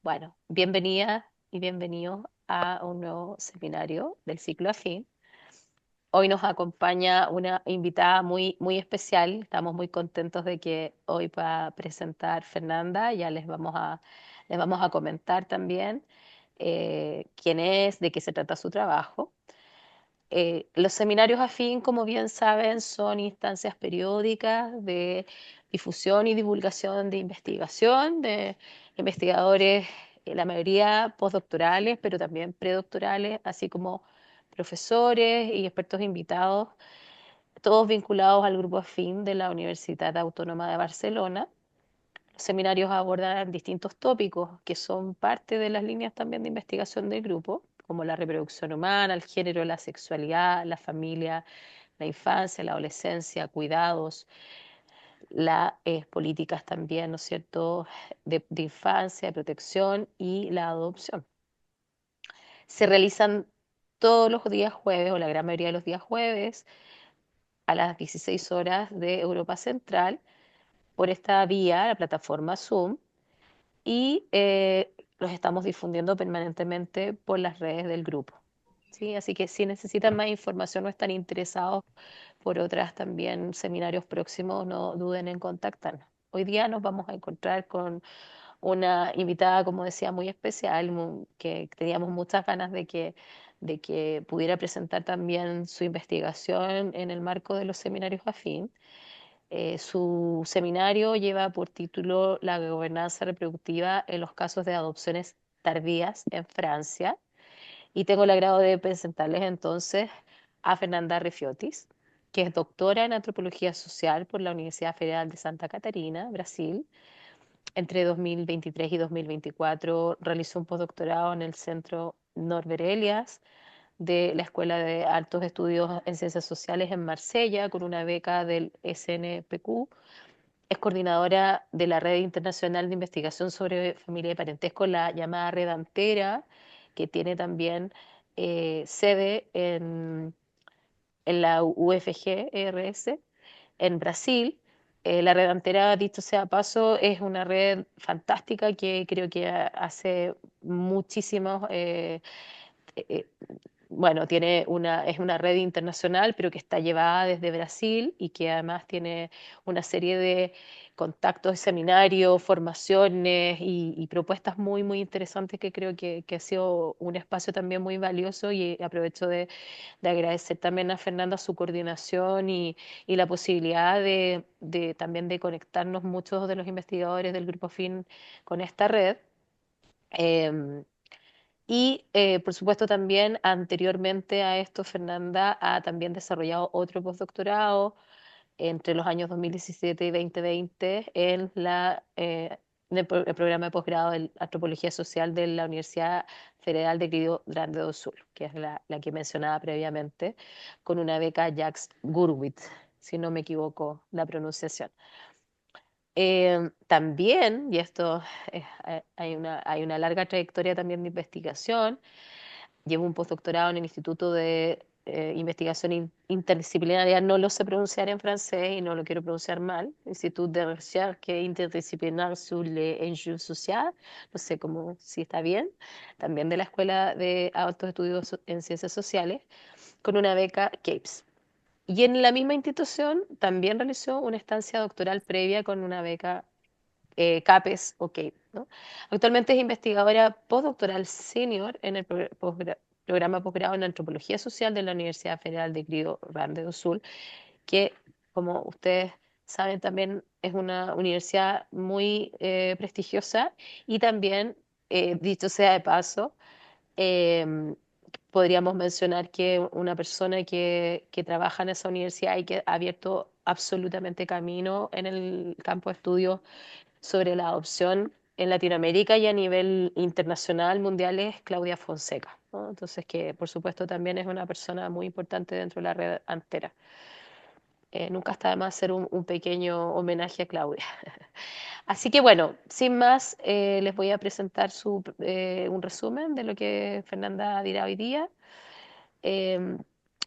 Bueno, bienvenida y bienvenidos a un nuevo seminario del ciclo Afín. Hoy nos acompaña una invitada muy especial. Estamos muy contentos de que hoy va a presentar Fernanda. Ya les vamos a comentar también quién es, de qué se trata su trabajo. Los seminarios afín, como bien saben, son instancias periódicas de difusión y divulgación de investigación, de investigadores, la mayoría postdoctorales, pero también predoctorales, así como profesores y expertos invitados, todos vinculados al grupo afín de la Universidad Autónoma de Barcelona. Los seminarios abordan distintos tópicos que son parte de las líneas también de investigación del grupo, como la reproducción humana, el género, la sexualidad, la familia, la infancia, la adolescencia, cuidados, las políticas también, ¿no es cierto?, de infancia, de protección y la adopción. Se realizan todos los días jueves, o la gran mayoría de los días jueves, a las 16 horas de Europa Central, por esta vía, la plataforma Zoom, y los estamos difundiendo permanentemente por las redes del grupo. ¿Sí? Así que si necesitan más información o están interesados por otras también seminarios próximos, no duden en contactarnos. Hoy día nos vamos a encontrar con una invitada, como decía, muy especial, que teníamos muchas ganas de que pudiera presentar también su investigación en el marco de los seminarios afín. Su seminario lleva por título La gobernanza reproductiva en los casos de adopciones tardías en Francia. Y tengo el agrado de presentarles entonces a Fernanda Refiotis, que es doctora en antropología social por la Universidad Federal de Santa Catarina, Brasil. Entre 2023 y 2024 realizó un postdoctorado en el Centro Norbert Elias de la Escuela de Altos Estudios en Ciencias Sociales en Marsella con una beca del SNPq. Es coordinadora de la Red Internacional de Investigación sobre Familia y Parentesco, la llamada Red Antera, que tiene también sede en la UFG-ERS en Brasil. La Red Antera, dicho sea paso, es una red fantástica que creo que hace muchísimos eh, bueno, es una red internacional, pero que está llevada desde Brasil y que además tiene una serie de contactos, seminarios, formaciones y propuestas muy interesantes que creo que ha sido un espacio también muy valioso y aprovecho de agradecer también a Fernanda su coordinación y la posibilidad también de conectarnos muchos de los investigadores del Grupo FIN con esta red. Em, por supuesto, también anteriormente a esto, Fernanda ha también desarrollado otro postdoctorado entre los años 2017 y 2020 en el programa de posgrado de Antropología Social de la Universidad Federal de Río Grande do Sul, que es la que mencionaba previamente, con una beca Jacques Gurwitz, si no me equivoco la pronunciación. También, y esto hay una larga trayectoria también de investigación. Llevo un postdoctorado en el Instituto de Investigación Interdisciplinaria, no lo sé pronunciar en francés y no lo quiero pronunciar mal, Institut de Recherche Interdisciplinaire sur les Enjeux Sociaux, no sé cómo, si está bien, también de la Escuela de Altos Estudios en Ciencias Sociales, con una beca CAPES. Y en la misma institución también realizó una estancia doctoral previa con una beca CAPES o CAPE, ¿no? Actualmente es investigadora postdoctoral senior en el programa posgrado en Antropología Social de la Universidad Federal de Río Grande do Sul, que, como ustedes saben, también es una universidad muy prestigiosa y también, dicho sea de paso, eh, podríamos mencionar que una persona que trabaja en esa universidad y que ha abierto absolutamente camino en el campo de estudios sobre la adopción en Latinoamérica y a nivel internacional, mundial, es Claudia Fonseca, ¿no? Entonces, que por supuesto también es una persona muy importante dentro de la red Antera. Nunca está de más hacer un pequeño homenaje a Claudia. Así que bueno, sin más, les voy a presentar un resumen de lo que Fernanda dirá hoy día. Eh,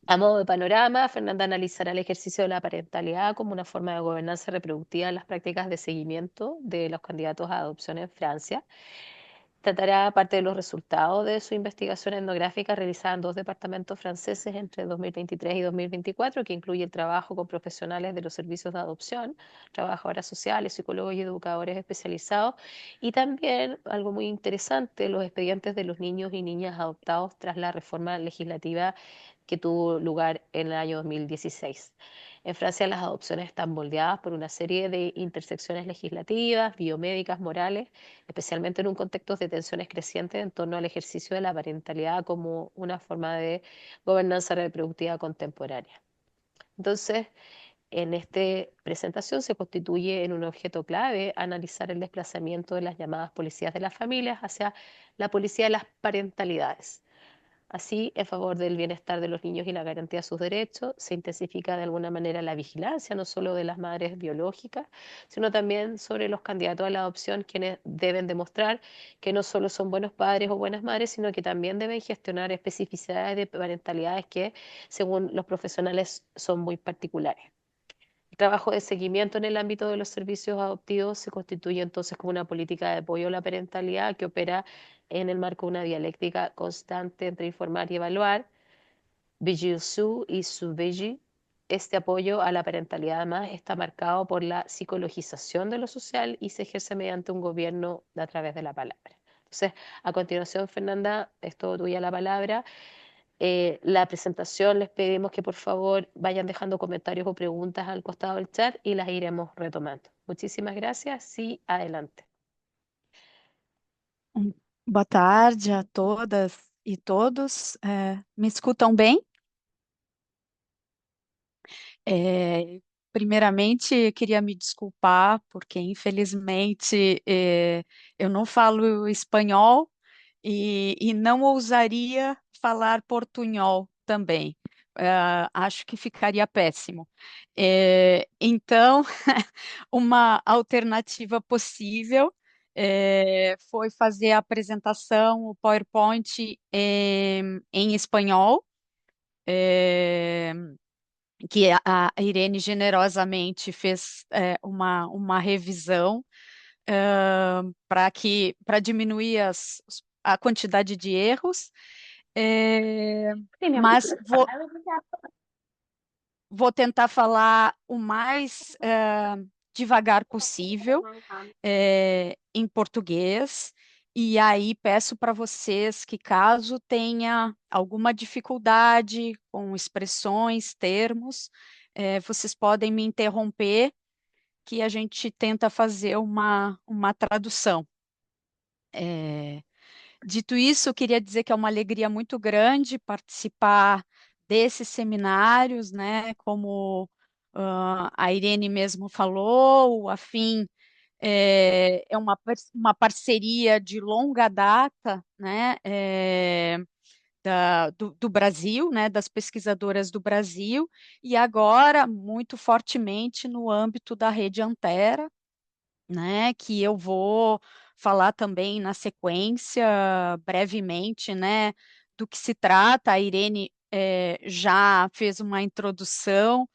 a modo de panorama, Fernanda analizará el ejercicio de la parentalidad como una forma de gobernanza reproductiva en las prácticas de seguimiento de los candidatos a adopción en Francia. Tratará parte de los resultados de su investigación etnográfica realizada en dos departamentos franceses entre 2023 y 2024, que incluye el trabajo con profesionales de los servicios de adopción, trabajadoras sociales, psicólogos y educadores especializados, y también algo muy interesante, los expedientes de los niños y niñas adoptados tras la reforma legislativa que tuvo lugar en el año 2016. En Francia las adopciones están moldeadas por una serie de intersecciones legislativas, biomédicas, morales, especialmente en un contexto de tensiones crecientes en torno al ejercicio de la parentalidad como una forma de gobernanza reproductiva contemporánea. Entonces, en esta presentación se constituye en un objeto clave analizar el desplazamiento de las llamadas policías de las familias hacia la policía de las parentalidades. Así, en favor del bienestar de los niños y la garantía de sus derechos, se intensifica de alguna manera la vigilancia, no solo de las madres biológicas, sino también sobre los candidatos a la adopción, quienes deben demostrar que no solo son buenos padres o buenas madres, sino que también deben gestionar especificidades de parentalidades que, según los profesionales, son muy particulares. El trabajo de seguimiento en el ámbito de los servicios adoptivos se constituye entonces como una política de apoyo a la parentalidad que opera en el marco de una dialéctica constante entre informar y evaluar, Vigil-Sue y Sue-Vigi. Este apoyo a la parentalidad además está marcado por la psicologización de lo social y se ejerce mediante un gobierno a través de la palabra. Entonces, a continuación, Fernanda, es todo tuya la palabra. La presentación les pedimos que por favor vayan dejando comentarios o preguntas al costado del chat y las iremos retomando. Muchísimas gracias y adelante. Boa tarde a todas e todos. Me escutam bem? Primeiramente, queria me desculpar, porque infelizmente eu não falo espanhol e não ousaria falar portunhol também. Acho que ficaria péssimo. Então, uma alternativa possível foi fazer a apresentação, o PowerPoint em espanhol. É, que a Irene generosamente fez uma revisão para diminuir a quantidade de erros, mas vou tentar falar o mais devagar possível em português. E aí peço para vocês que, caso tenha alguma dificuldade com expressões, termos, vocês podem me interromper, que a gente tenta fazer uma tradução. Dito isso, eu queria dizer que é uma alegria muito grande participar desses seminários, né? Como a Irene mesmo falou, o Afim é uma parceria de longa data, né? Do Brasil, né? Das pesquisadoras do Brasil, e agora muito fortemente no âmbito da Rede Antera, né, que eu vou falar também na sequência, brevemente, né, do que se trata. A Irene já fez uma introdução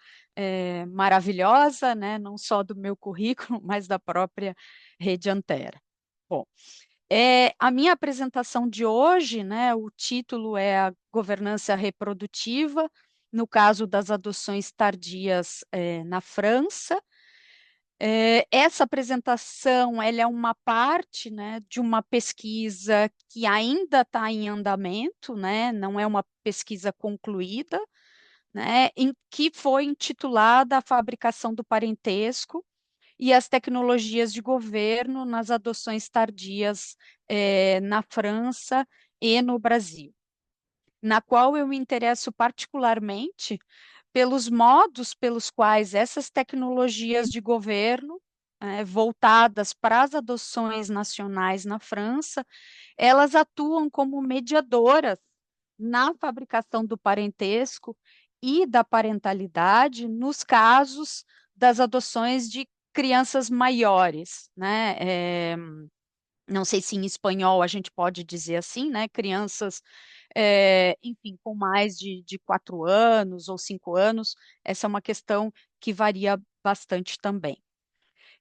maravilhosa, né, não só do meu currículo, mas da própria Rede Antera. Bom, a minha apresentação de hoje, né, o título é a governança reprodutiva, no caso das adoções tardias na França. Essa apresentação ela é uma parte, né, de uma pesquisa que ainda está em andamento, né, não é uma pesquisa concluída, né, que foi intitulada A Fabricação do Parentesco e as Tecnologias de Governo nas Adoções Tardias na França e no Brasil, na qual eu me interesso particularmente pelos modos pelos quais essas tecnologias de governo, voltadas para as adoções nacionais na França, elas atuam como mediadoras na fabricação do parentesco e da parentalidade nos casos das adoções de crianças maiores, né? Não sei se em espanhol a gente pode dizer assim, né? Crianças enfim, com mais de 4 anos ou 5 anos, essa é uma questão que varia bastante também.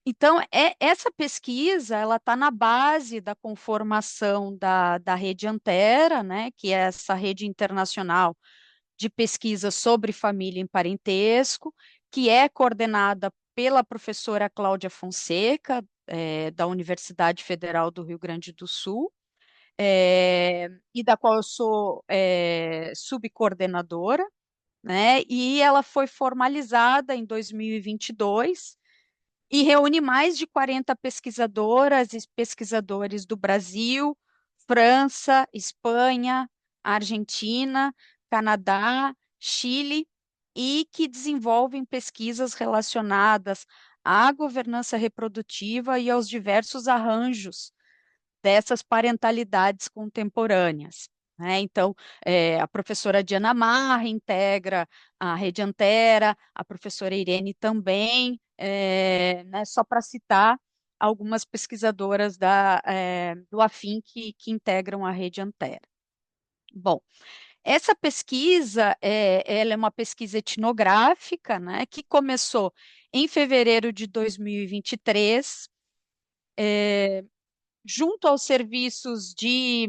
Então, essa pesquisa, ela está na base da conformação da rede Antera, né, que é essa rede internacional de pesquisa sobre família e parentesco, que é coordenada pela professora Cláudia Fonseca, da Universidade Federal do Rio Grande do Sul, e da qual eu sou subcoordenadora, né? E ela foi formalizada em 2022 e reúne mais de 40 pesquisadoras e pesquisadores do Brasil, França, Espanha, Argentina, Canadá, Chile, e que desenvolvem pesquisas relacionadas à governança reprodutiva e aos diversos arranjos dessas parentalidades contemporâneas, né? Então, a professora Diana Marra integra a Rede Antera, a professora Irene também, né, só para citar algumas pesquisadoras do Afim que integram a Rede Antera. Bom, essa pesquisa, ela é uma pesquisa etnográfica, né, que começou em fevereiro de 2023, junto aos serviços de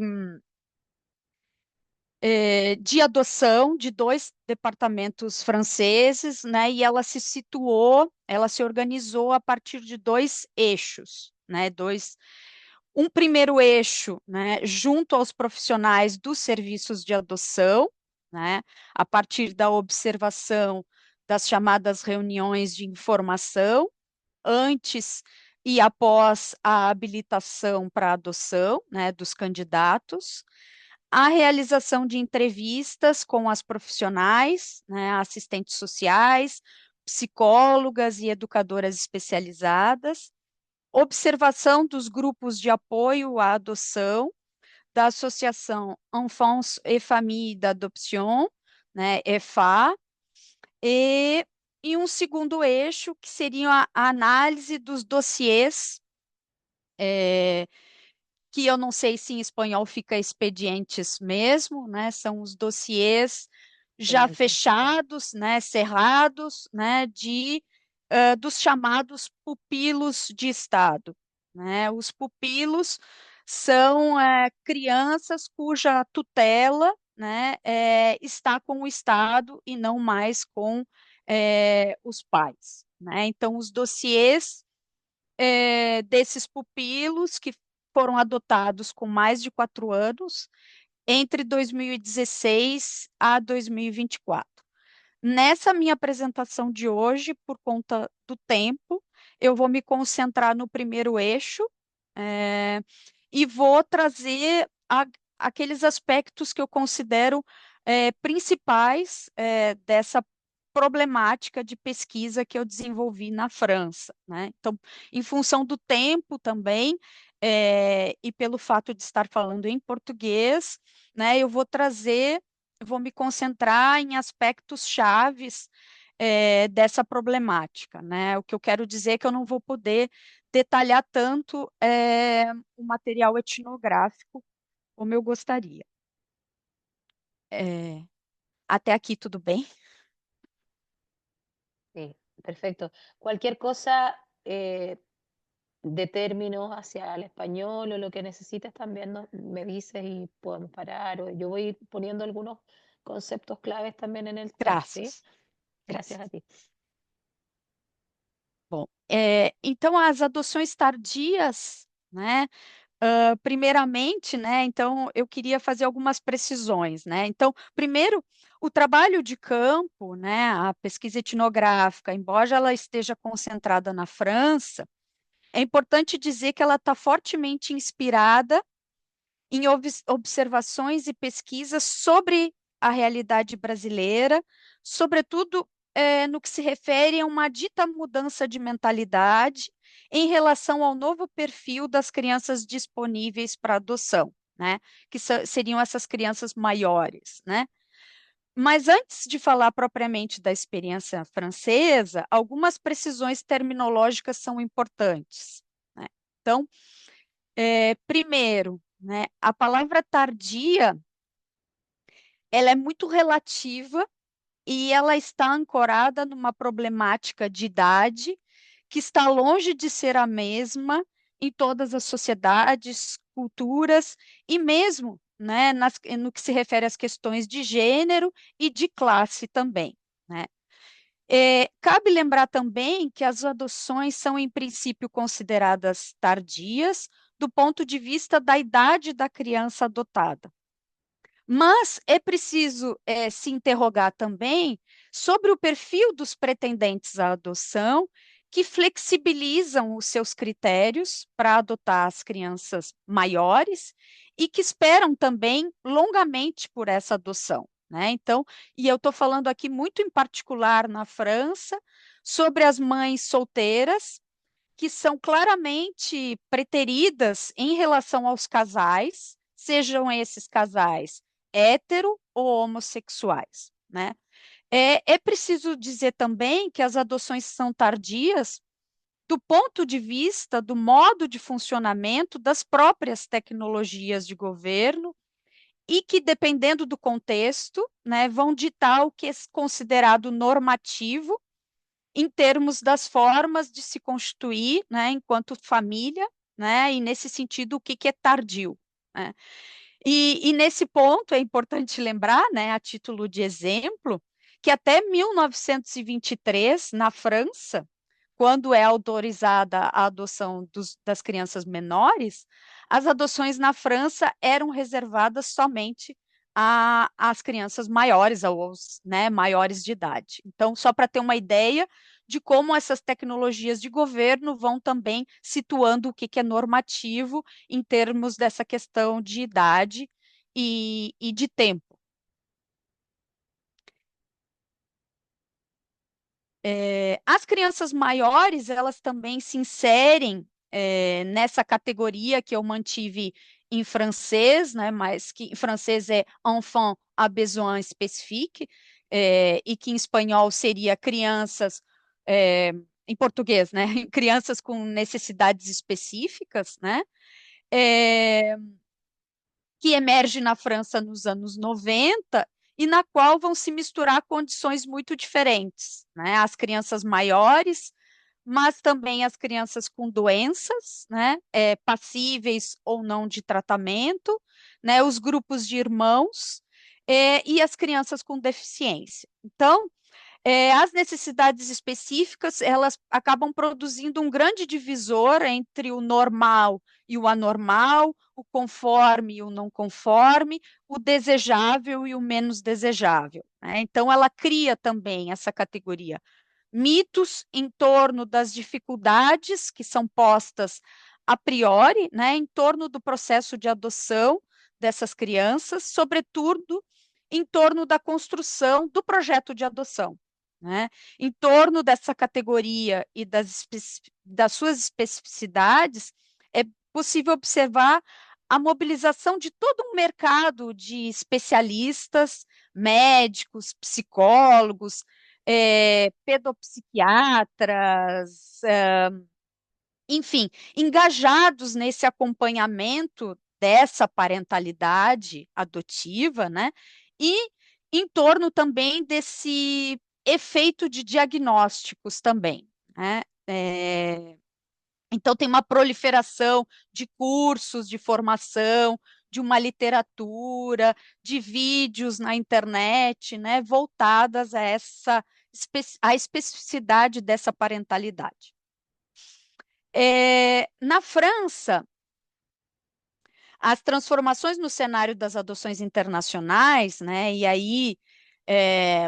adoção de dois departamentos franceses, né? E ela se situou, ela se organizou a partir de dois eixos, né? Um primeiro eixo, né? Junto aos profissionais dos serviços de adoção, né? A partir da observação das chamadas reuniões de informação antes e após a habilitação para adoção, né, dos candidatos, a realização de entrevistas com as profissionais, né, assistentes sociais, psicólogas e educadoras especializadas, observação dos grupos de apoio à adoção, da Associação Enfants et Familles d'Adoption, né, EFA, e, e um segundo eixo, que seria a análise dos dossiês, é, que eu não sei se em espanhol fica expedientes mesmo, né? São os dossiês já Expedientes, sí. fechados, né, cerrados, né, dos chamados pupilos de Estado, né? Os pupilos são crianças cuja tutela, né, está com o Estado e não mais com os pais, né? Então, os dossiês desses pupilos que foram adotados com mais de 4 anos, entre 2016 a 2024. Nessa minha apresentação de hoje, por conta do tempo, eu vou me concentrar no primeiro eixo, é, e vou trazer aqueles aspectos que eu considero principais dessa problemática de pesquisa que eu desenvolvi na França, né? Então, em função do tempo também, e pelo fato de estar falando em português, né, vou me concentrar em aspectos chaves dessa problemática, né? O que eu quero dizer é que eu não vou poder detalhar tanto o material etnográfico como eu gostaria. É, até aqui tudo bem? Sí, perfecto. Cualquier cosa de términos hacia el español o lo que necesites también me dices y podemos parar. O yo voy poniendo algunos conceptos claves también en el chat, ¿sí? Graças, Gracias a graças. ti. Bom, então as adoções tardias, né? Primeiramente, né? Então eu queria fazer algumas precisões, né? Então, primeiro, o trabalho de campo, né? A pesquisa etnográfica, embora ela esteja concentrada na França, é importante dizer que ela está fortemente inspirada em observações e pesquisas sobre a realidade brasileira, sobretudo no que se refere a uma dita mudança de mentalidade em relação ao novo perfil das crianças disponíveis para adoção, né? Que seriam essas crianças maiores, né? Mas antes de falar propriamente da experiência francesa, algumas precisões terminológicas são importantes, né? Então, primeiro, né, a palavra tardia, ela é muito relativa e ela está ancorada numa problemática de idade que está longe de ser a mesma em todas as sociedades, culturas e mesmo, né, no que se refere às questões de gênero e de classe também, né? Cabe lembrar também que as adoções são, em princípio, consideradas tardias do ponto de vista da idade da criança adotada. Mas é preciso se interrogar também sobre o perfil dos pretendentes à adoção, que flexibilizam os seus critérios para adotar as crianças maiores e que esperam também longamente por essa adoção, né? Então, e eu estou falando aqui muito em particular na França, sobre as mães solteiras, que são claramente preteridas em relação aos casais, sejam esses casais hétero ou homossexuais, né? É preciso dizer também que as adoções são tardias do ponto de vista do modo de funcionamento das próprias tecnologias de governo e que, dependendo do contexto, né, vão ditar o que é considerado normativo em termos das formas de se constituir, né, enquanto família, né, e nesse sentido, o que, que é tardio, né? E nesse ponto é importante lembrar, né, a título de exemplo, que até 1923, na França, quando é autorizada a adoção das crianças menores, as adoções na França eram reservadas somente às crianças maiores, aos, né, maiores de idade. Então, só para ter uma ideia de como essas tecnologias de governo vão também situando o que, que é normativo em termos dessa questão de idade e de tempo. As crianças maiores, elas também se inserem nessa categoria que eu mantive em francês, né, mas que em francês é enfant à besoin spécifique, e que em espanhol seria crianças, em português, né, crianças com necessidades específicas, né, é, que emerge na França nos anos 90 e na qual vão se misturar condições muito diferentes, né? As crianças maiores, mas também as crianças com doenças, né? Passíveis ou não de tratamento, né? Os grupos de irmãos, e as crianças com deficiência. Então, as necessidades específicas, elas acabam produzindo um grande divisor entre o normal e o anormal, o conforme e o não conforme, o desejável e o menos desejável, né? Então, ela cria também essa categoria. Mitos em torno das dificuldades que são postas a priori, né, em torno do processo de adoção dessas crianças, sobretudo em torno da construção do projeto de adoção, né? Em torno dessa categoria e das suas especificidades, é possível observar a mobilização de todo um mercado de especialistas, médicos, psicólogos, pedopsiquiatras, enfim, engajados nesse acompanhamento dessa parentalidade adotiva, né? E em torno também desse efeito de diagnósticos também, né? Então, tem uma proliferação de cursos de formação, de uma literatura, de vídeos na internet, né, voltadas a a especificidade dessa parentalidade. Na França, as transformações no cenário das adoções internacionais, né, e aí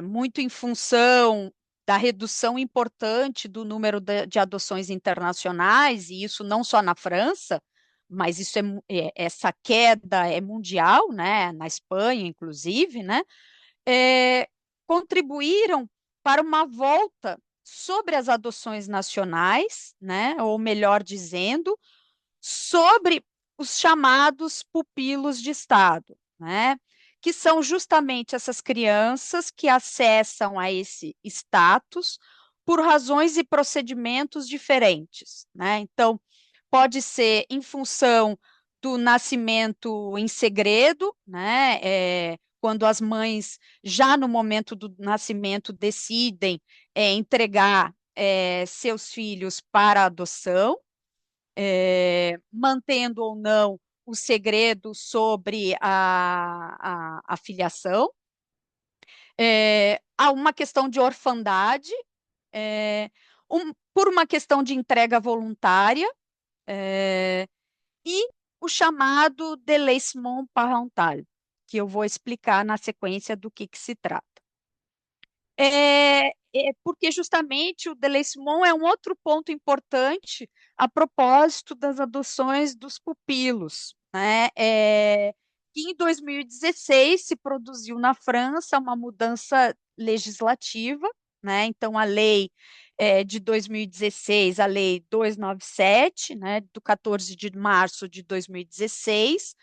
muito em função da redução importante do número de adoções internacionais, e isso não só na França, mas isso essa queda é mundial, né, na Espanha, inclusive, né, é, contribuíram para uma volta sobre as adoções nacionais, né, ou melhor dizendo, sobre os chamados pupilos de Estado, né? Que são justamente essas crianças que acessam a esse status por razões e procedimentos diferentes, né? Então, pode ser em função do nascimento em segredo, né? Quando as mães, já no momento do nascimento, decidem entregar seus filhos para adoção, mantendo ou não o segredo sobre a filiação. Há uma questão de orfandade, é, por uma questão de entrega voluntária, e o chamado délaissement parental, que eu vou explicar na sequência do que se trata. Porque justamente o Deleuze-Mon é um outro ponto importante a propósito das adoções dos pupilos, né? Que em 2016 se produziu na França uma mudança legislativa, né? Então a lei de 2016, a lei 297, né, do 14 de março de 2016,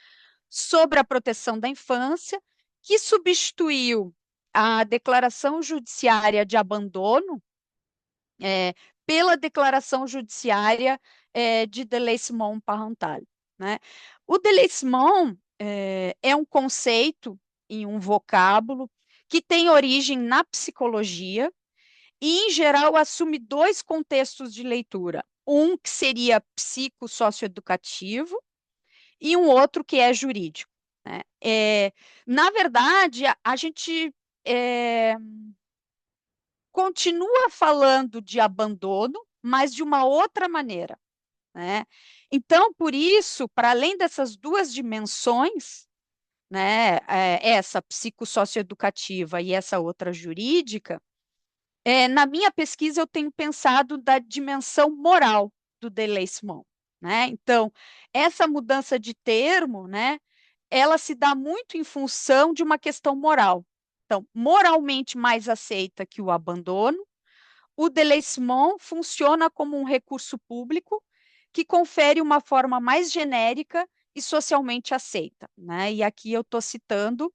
sobre a proteção da infância, que substituiu a declaração judiciária de abandono pela declaração judiciária de délaissement parental, né? O délaissement é um conceito em um vocábulo que tem origem na psicologia e, em geral, assume dois contextos de leitura. Um que seria psicossocioeducativo e um outro que é jurídico, né? Na verdade, a gente continua falando de abandono, mas de uma outra maneira, né? Então, por isso, para além dessas duas dimensões, né, essa psicossocioeducativa e essa outra jurídica, na minha pesquisa eu tenho pensado da dimensão moral do délaissement, né? Então, essa mudança de termo, né, ela se dá muito em função de uma questão moral. Então, moralmente mais aceita que o abandono, o délaissement funciona como um recurso público que confere uma forma mais genérica e socialmente aceita, né? E aqui eu estou citando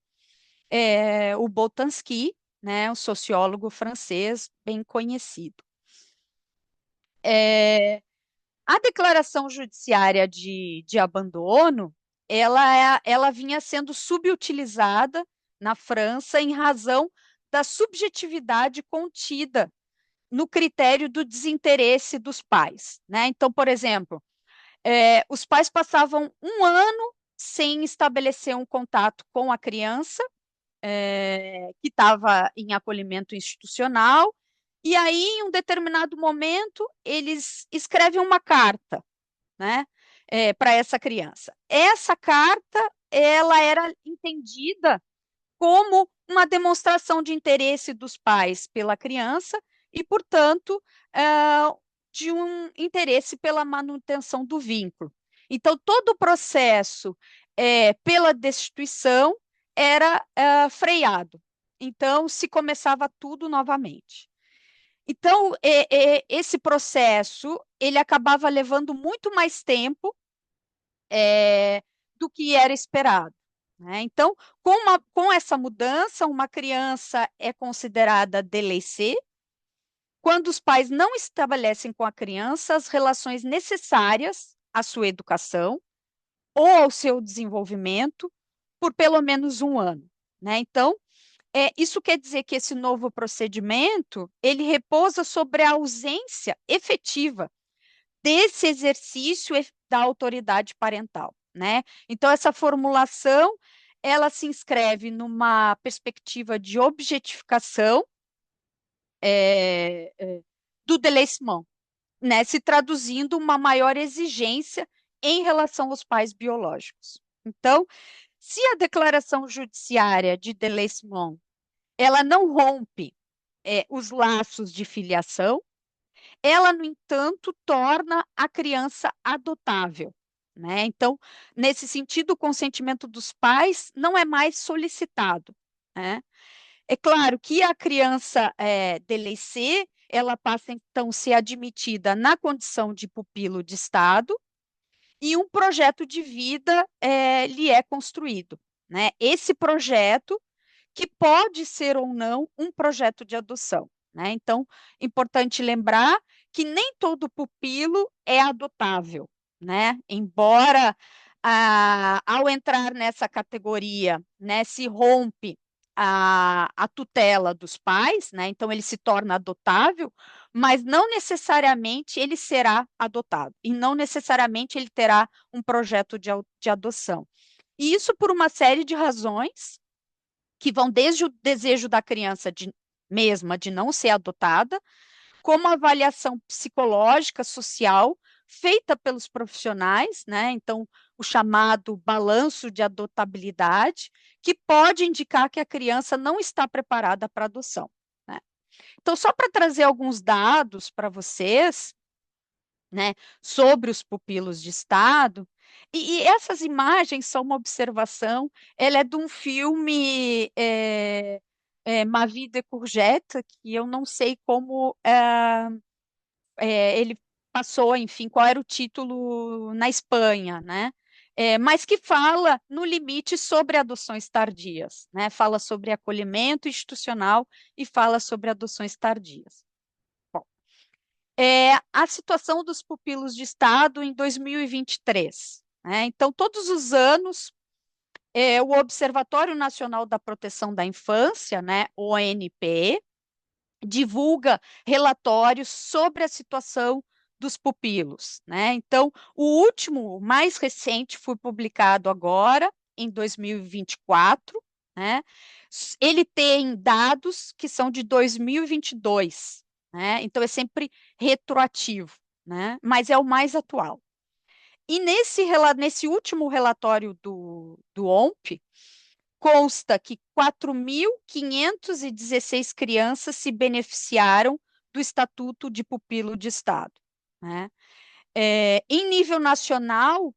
o Boltanski, né, um sociólogo francês bem conhecido. A declaração judiciária de abandono, ela vinha sendo subutilizada na França em razão da subjetividade contida no critério do desinteresse dos pais, né? Então, por exemplo, os pais passavam um ano sem estabelecer um contato com a criança, que estava em acolhimento institucional, e aí, em um determinado momento, eles escrevem uma carta, né, para essa criança. Essa carta, ela era entendida como uma demonstração de interesse dos pais pela criança e, portanto, de um interesse pela manutenção do vínculo. Então, todo o processo pela destituição era freado. Então, se começava tudo novamente. Então, esse processo ele acabava levando muito mais tempo do que era esperado, né? Então, com essa mudança, uma criança é considerada délaissée quando os pais não estabelecem com a criança as relações necessárias à sua educação ou ao seu desenvolvimento por pelo menos um ano, né? Então, isso quer dizer que esse novo procedimento ele repousa sobre a ausência efetiva desse exercício da autoridade parental, né? Então, essa formulação, ela se inscreve numa perspectiva de objetificação do délaissement, né? Se traduzindo uma maior exigência em relação aos pais biológicos. Então, se a declaração judiciária de délaissement, ela não rompe os laços de filiação, ela, no entanto, torna a criança adotável, né? Então, nesse sentido, o consentimento dos pais não é mais solicitado, né? É claro que a criança délaissée, ela passa, então, a ser admitida na condição de pupilo de Estado e um projeto de vida lhe é construído, né? Esse projeto que pode ser ou não um projeto de adoção, né? Então, importante lembrar que nem todo pupilo é adotável, né? Embora ao entrar nessa categoria, né, se rompe a tutela dos pais, né? Então ele se torna adotável, mas não necessariamente ele será adotado, e não necessariamente ele terá um projeto de adoção. E isso por uma série de razões, que vão desde o desejo da criança mesma de não ser adotada, como a avaliação psicológica, social, feita pelos profissionais, né? Então, o chamado balanço de adotabilidade, que pode indicar que a criança não está preparada para adoção, né? Então, só para trazer alguns dados para vocês, né, sobre os pupilos de estado, e essas imagens são uma observação, ela é de um filme Ma Vie de Courgette, que eu não sei como ele passou, enfim, qual era o título na Espanha, né? Mas que fala, no limite, sobre adoções tardias, né? Fala sobre acolhimento institucional e fala sobre adoções tardias. Bom, a situação dos pupilos de Estado em 2023, né? Então, todos os anos, o Observatório Nacional da Proteção da Infância, né, ONPE, divulga relatórios sobre a situação dos pupilos, né? Então, o último, o mais recente, foi publicado agora, em 2024, né? Ele tem dados que são de 2022, né? Então, é sempre retroativo, né? Mas é o mais atual. E nesse último relatório do OMP, consta que 4.516 crianças se beneficiaram do Estatuto de Pupilo de Estado, né? Em nível nacional,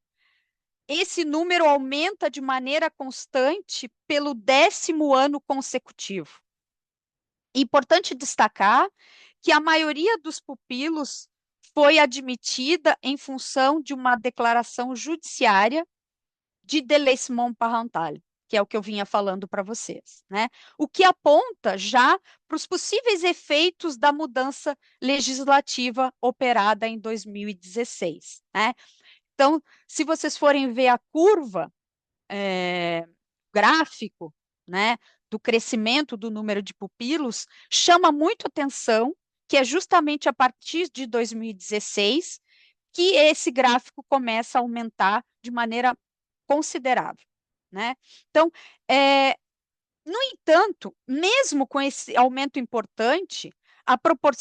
esse número aumenta de maneira constante pelo 10º ano consecutivo. Importante destacar que a maioria dos pupilos foi admitida em função de uma declaração judiciária de délaissement parental, que é o que eu vinha falando para vocês, né? O que aponta já para os possíveis efeitos da mudança legislativa operada em 2016, né? Então, se vocês forem ver a curva gráfico, né, do crescimento do número de pupilos, chama muito atenção que é justamente a partir de 2016 que esse gráfico começa a aumentar de maneira considerável, né? Então, no entanto, mesmo com esse aumento importante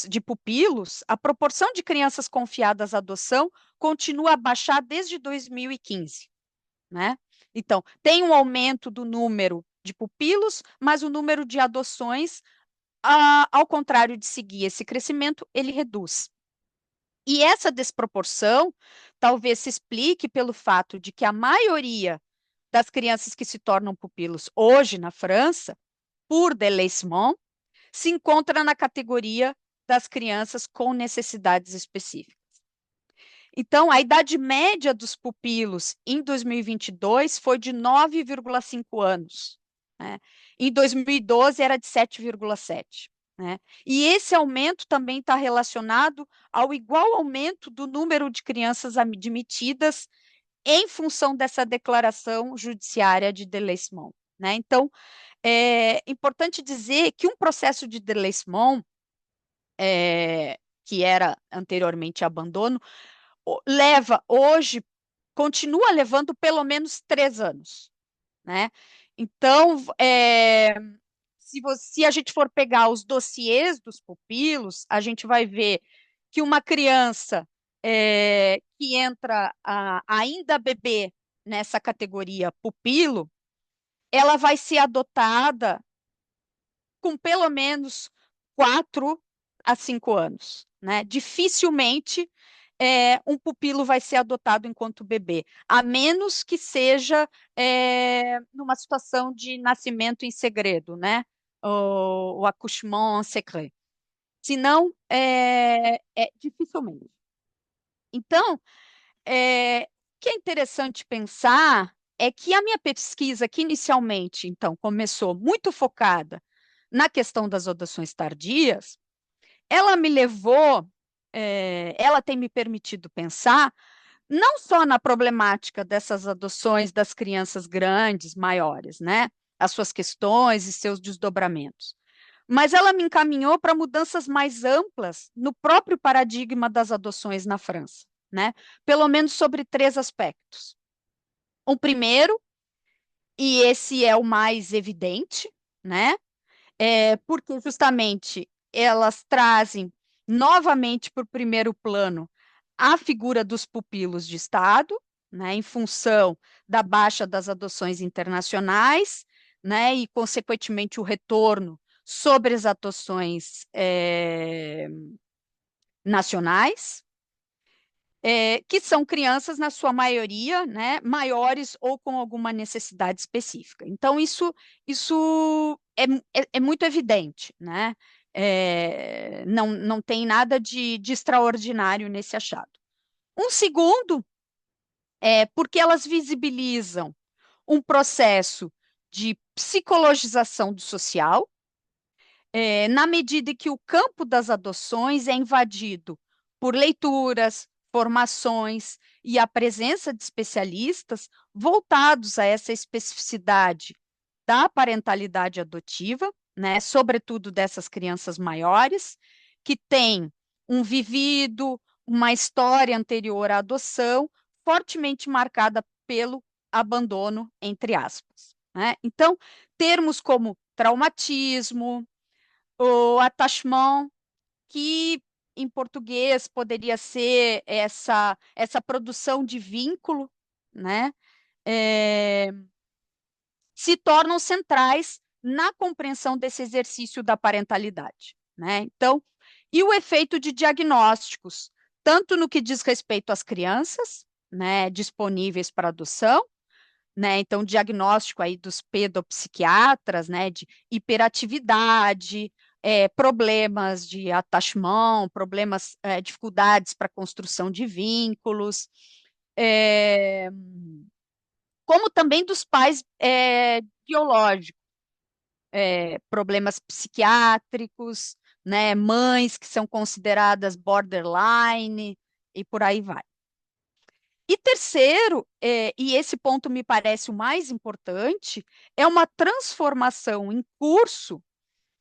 de pupilos, a proporção de crianças confiadas à adoção continua a baixar desde 2015, né? Então, tem um aumento do número de pupilos, mas o número de adoções, ao contrário de seguir esse crescimento, ele reduz. E essa desproporção talvez se explique pelo fato de que a maioria das crianças que se tornam pupilos hoje na França, por délaissement, se encontra na categoria das crianças com necessidades específicas. Então, a idade média dos pupilos em 2022 foi de 9,5 anos, né? Em 2012 era de 7,7. Né? E esse aumento também está relacionado ao igual aumento do número de crianças admitidas em função dessa declaração judiciária de délaissement, né? Então, é importante dizer que um processo de délaissement, que era anteriormente abandono, leva hoje, continua levando pelo menos 3 anos, né? Então, se a gente for pegar os dossiês dos pupilos, a gente vai ver que uma criança que entra ainda bebê nessa categoria pupilo, ela vai ser adotada com pelo menos 4 a 5 anos, né? Dificilmente um pupilo vai ser adotado enquanto bebê, a menos que seja numa situação de nascimento em segredo, né? O accouchement en secret. Senão, dificilmente. Então, o que é interessante pensar é que a minha pesquisa, que inicialmente, então, começou muito focada na questão das adoções tardias, ela me levou, ela tem me permitido pensar não só na problemática dessas adoções das crianças grandes, maiores, né? As suas questões e seus desdobramentos, mas ela me encaminhou para mudanças mais amplas no próprio paradigma das adoções na França, né? Pelo menos sobre três aspectos. O primeiro, e esse é o mais evidente, né? Porque justamente elas trazem novamente para o primeiro plano a figura dos pupilos de Estado, né, em função da baixa das adoções internacionais, né, e, consequentemente, o retorno sobre as adoções nacionais, que são crianças, na sua maioria, né, maiores ou com alguma necessidade específica. Então, isso é muito evidente, né? Não tem nada de extraordinário nesse achado. Um segundo é porque elas visibilizam um processo de psicologização do social, na medida que o campo das adoções é invadido por leituras, formações e a presença de especialistas voltados a essa especificidade da parentalidade adotiva, né, sobretudo dessas crianças maiores, que têm um vivido, uma história anterior à adoção, fortemente marcada pelo abandono, entre aspas, né? Então, termos como traumatismo, o attachement, que em português poderia ser essa produção de vínculo, né? É, se tornam centrais na compreensão desse exercício da parentalidade, né? Então, e o efeito de diagnósticos, tanto no que diz respeito às crianças, né, disponíveis para adoção, né? Então, diagnóstico aí dos pedopsiquiatras, né, de hiperatividade, problemas de attachment, problemas, dificuldades para construção de vínculos, é, como também dos pais biológicos, problemas psiquiátricos, né, mães que são consideradas borderline e por aí vai. E terceiro, e esse ponto me parece o mais importante, é uma transformação em curso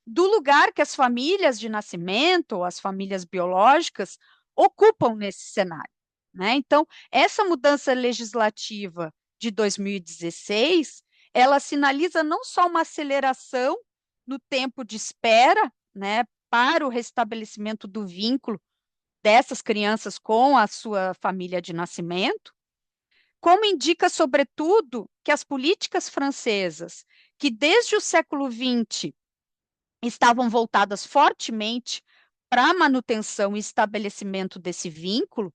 do lugar que as famílias de nascimento, ou as famílias biológicas, ocupam nesse cenário, né? Então, essa mudança legislativa de 2016, ela sinaliza não só uma aceleração no tempo de espera, né, para o restabelecimento do vínculo dessas crianças com a sua família de nascimento, como indica, sobretudo, que as políticas francesas, que desde o século XX estavam voltadas fortemente para a manutenção e estabelecimento desse vínculo,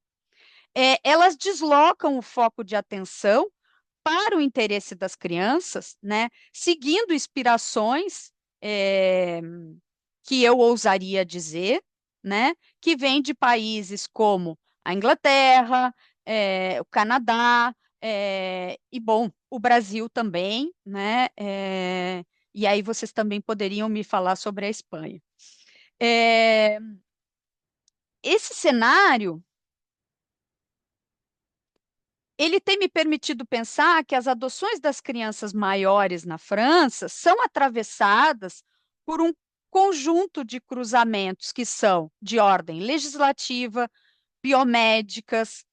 elas deslocam o foco de atenção para o interesse das crianças, né, seguindo inspirações que eu ousaria dizer, né, que vêm de países como a Inglaterra, o Canadá, e, bom, o Brasil também, né, e aí vocês também poderiam me falar sobre a Espanha. É, esse cenário, ele tem me permitido pensar que as adoções das crianças maiores na França são atravessadas por um conjunto de cruzamentos que são de ordem legislativa, biomédicas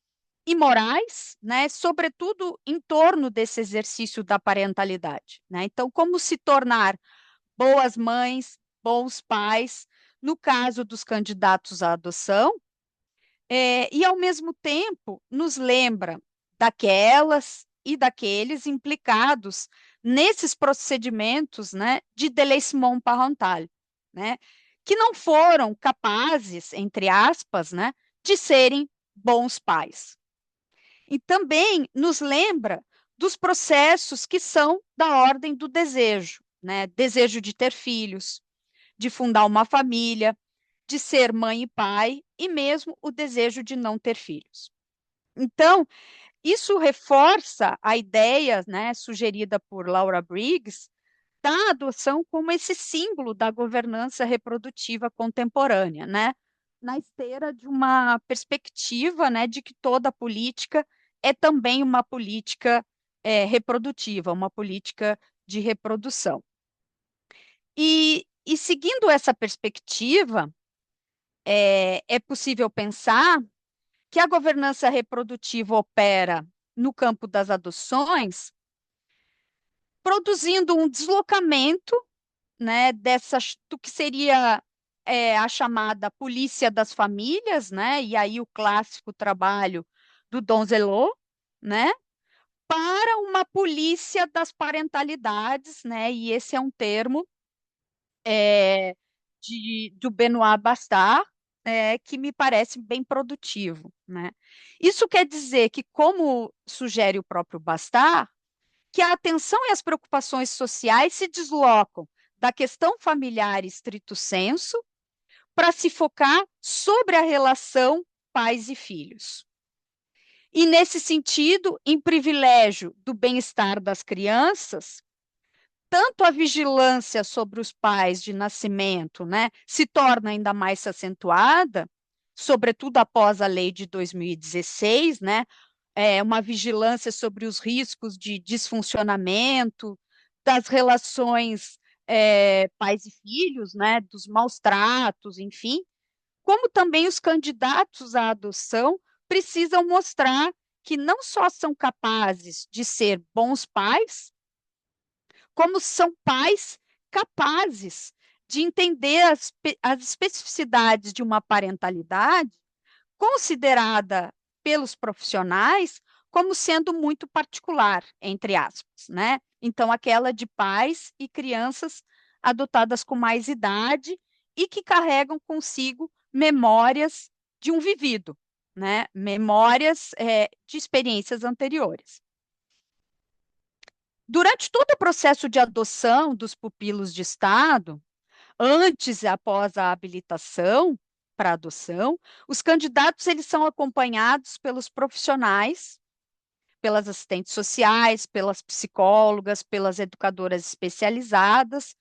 e morais, né, sobretudo em torno desse exercício da parentalidade, né? Então, como se tornar boas mães, bons pais, no caso dos candidatos à adoção, e, ao mesmo tempo, nos lembra daquelas e daqueles implicados nesses procedimentos, né, de délaissement parental, né, que não foram capazes, entre aspas, né, de serem bons pais. E também nos lembra dos processos que são da ordem do desejo, né, desejo de ter filhos, de fundar uma família, de ser mãe e pai, e mesmo o desejo de não ter filhos. Então, isso reforça a ideia, né, sugerida por Laura Briggs, da adoção como esse símbolo da governança reprodutiva contemporânea, né, na esteira de uma perspectiva, né, de que toda política é também uma política reprodutiva, uma política de reprodução. E E seguindo essa perspectiva, é possível pensar que a governança reprodutiva opera no campo das adoções, produzindo um deslocamento, né, do que seria a chamada polícia das famílias, né, e aí o clássico trabalho do Donzelot, né, para uma polícia das parentalidades, né, e esse é um termo é, do Benoit Bastard, que me parece bem produtivo, né. Isso quer dizer que, como sugere o próprio Bastard, que a atenção e as preocupações sociais se deslocam da questão familiar estrito sensu para se focar sobre a relação pais e filhos. E, nesse sentido, em privilégio do bem-estar das crianças, tanto a vigilância sobre os pais de nascimento, né, se torna ainda mais acentuada, sobretudo após a lei de 2016, né, uma vigilância sobre os riscos de disfuncionamento, das relações pais e filhos, né, dos maus tratos, enfim, como também os candidatos à adoção precisam mostrar que não só são capazes de ser bons pais, como são pais capazes de entender as especificidades de uma parentalidade considerada pelos profissionais como sendo muito particular, entre aspas, né? Então, aquela de pais e crianças adotadas com mais idade e que carregam consigo memórias de um vivido, né? Memórias de experiências anteriores. Durante todo o processo de adoção dos pupilos de Estado, antes e após a habilitação para adoção, os candidatos eles são acompanhados pelos profissionais, pelas assistentes sociais, pelas psicólogas, pelas educadoras especializadas,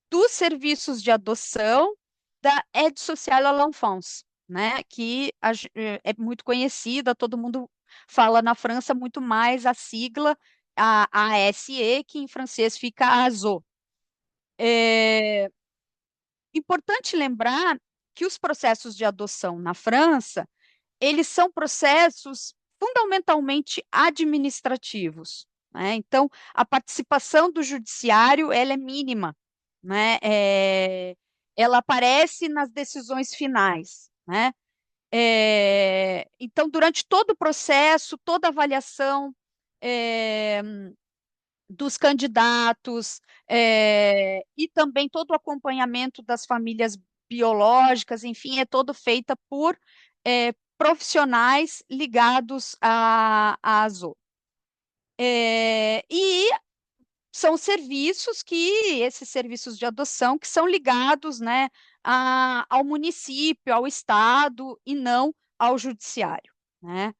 dos serviços de adoção da Aide Sociale à l'Enfance, né, que é muito conhecida, todo mundo fala na França muito mais a sigla a ASE, que em francês fica ASO. É importante lembrar que os processos de adoção na França, eles são processos fundamentalmente administrativos, né? Então, a participação do judiciário, ela é mínima, né? Ela aparece nas decisões finais, né? Então, durante todo o processo, toda a avaliação dos candidatos e também todo o acompanhamento das famílias biológicas, enfim, é todo feita por profissionais ligados à ASO. E são esses serviços de adoção, que são ligados, né, ao município, ao Estado, e não ao judiciário, né?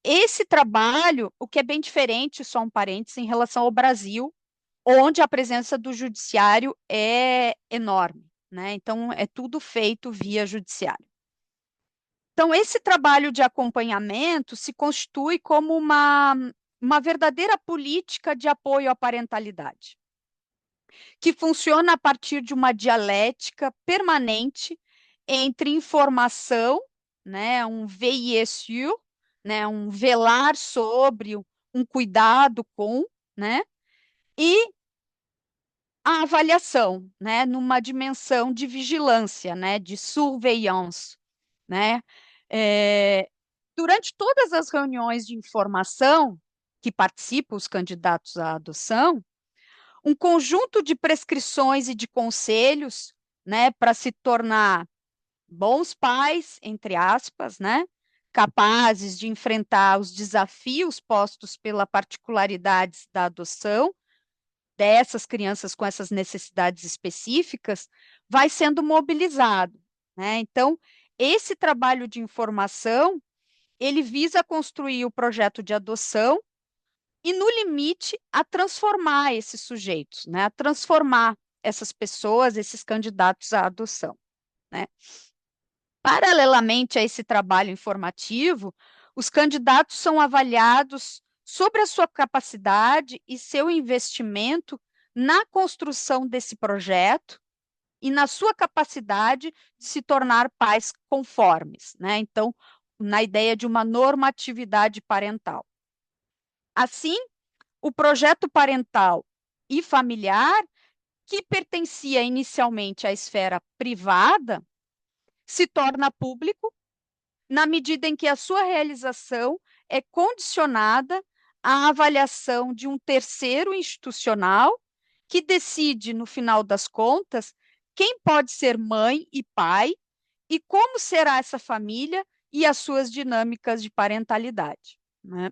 Esse trabalho, o que é bem diferente, só um parênteses, em relação ao Brasil, onde a presença do judiciário é enorme, né? Então, é tudo feito via judiciário. Então, esse trabalho de acompanhamento se constitui como uma verdadeira política de apoio à parentalidade, que funciona a partir de uma dialética permanente entre informação, né, um veiller sur, né, um velar sobre, um cuidado com, né, e a avaliação, né, numa dimensão de vigilância, né, de surveillance, né. É, durante todas as reuniões de informação que participam os candidatos à adoção, um conjunto de prescrições e de conselhos, né, para se tornar bons pais, entre aspas, né, capazes de enfrentar os desafios postos pela particularidades da adoção dessas crianças com essas necessidades específicas, vai sendo mobilizado, né? Então, esse trabalho de informação, ele visa construir o projeto de adoção e, no limite, a transformar esses sujeitos, né? A transformar essas pessoas, esses candidatos à adoção, né? Paralelamente a esse trabalho informativo, os candidatos são avaliados sobre a sua capacidade e seu investimento na construção desse projeto, e na sua capacidade de se tornar pais conformes, né? Então, na ideia de uma normatividade parental. Assim, o projeto parental e familiar, que pertencia inicialmente à esfera privada, se torna público na medida em que a sua realização é condicionada à avaliação de um terceiro institucional que decide, no final das contas, quem pode ser mãe e pai e como será essa família e as suas dinâmicas de parentalidade, né?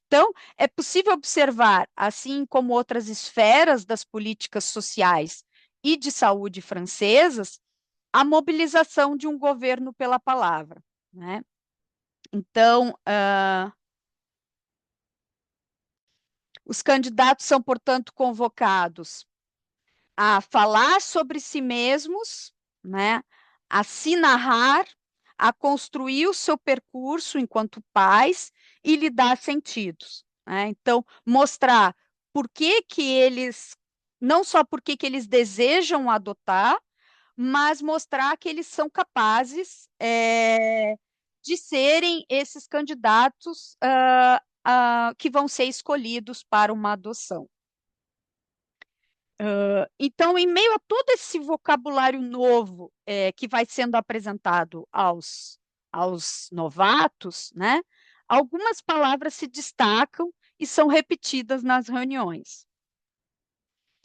Então, é possível observar, assim como outras esferas das políticas sociais e de saúde francesas, a mobilização de um governo pela palavra, né? Então, os candidatos são, portanto, convocados a falar sobre si mesmos, né? A se narrar, a construir o seu percurso enquanto pais e lhe dar sentidos, né? Então, mostrar por que que eles, não só por que que eles desejam adotar, mas mostrar que eles são capazes de serem esses candidatos que vão ser escolhidos para uma adoção. Então, em meio a todo esse vocabulário novo que vai sendo apresentado aos novatos, né, algumas palavras se destacam e são repetidas nas reuniões.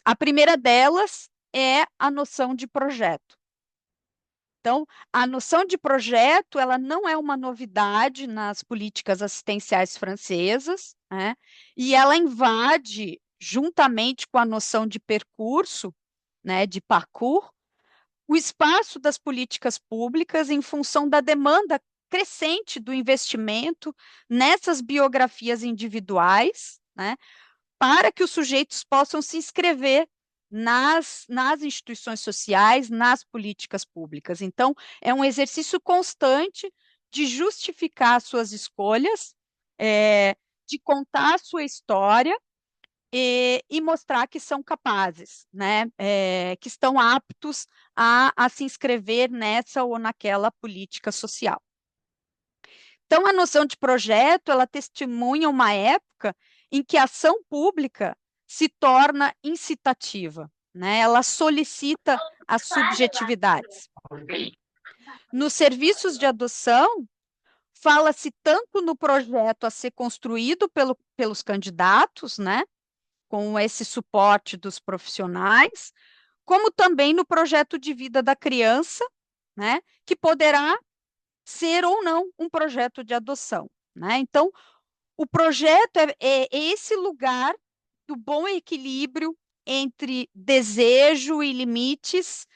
A primeira delas é a noção de projeto. Então, a noção de projeto, ela não é uma novidade nas políticas assistenciais francesas, né? E ela invade, juntamente com a noção de percurso, né, de parcours, o espaço das políticas públicas em função da demanda crescente do investimento nessas biografias individuais, né, para que os sujeitos possam se inscrever nas instituições sociais, nas políticas públicas. Então, é um exercício constante de justificar suas escolhas, de contar a sua história e mostrar que são capazes, né? Que estão aptos a se inscrever nessa ou naquela política social. Então, a noção de projeto, ela testemunha uma época em que a ação pública se torna incitativa, né? Ela solicita as subjetividades. Nos serviços de adoção, fala-se tanto no projeto a ser construído pelos candidatos, né? Com esse suporte dos profissionais, como também no projeto de vida da criança, né? Que poderá ser ou não um projeto de adoção, né? Então, o projeto é esse lugar do bom equilíbrio entre desejo e limites,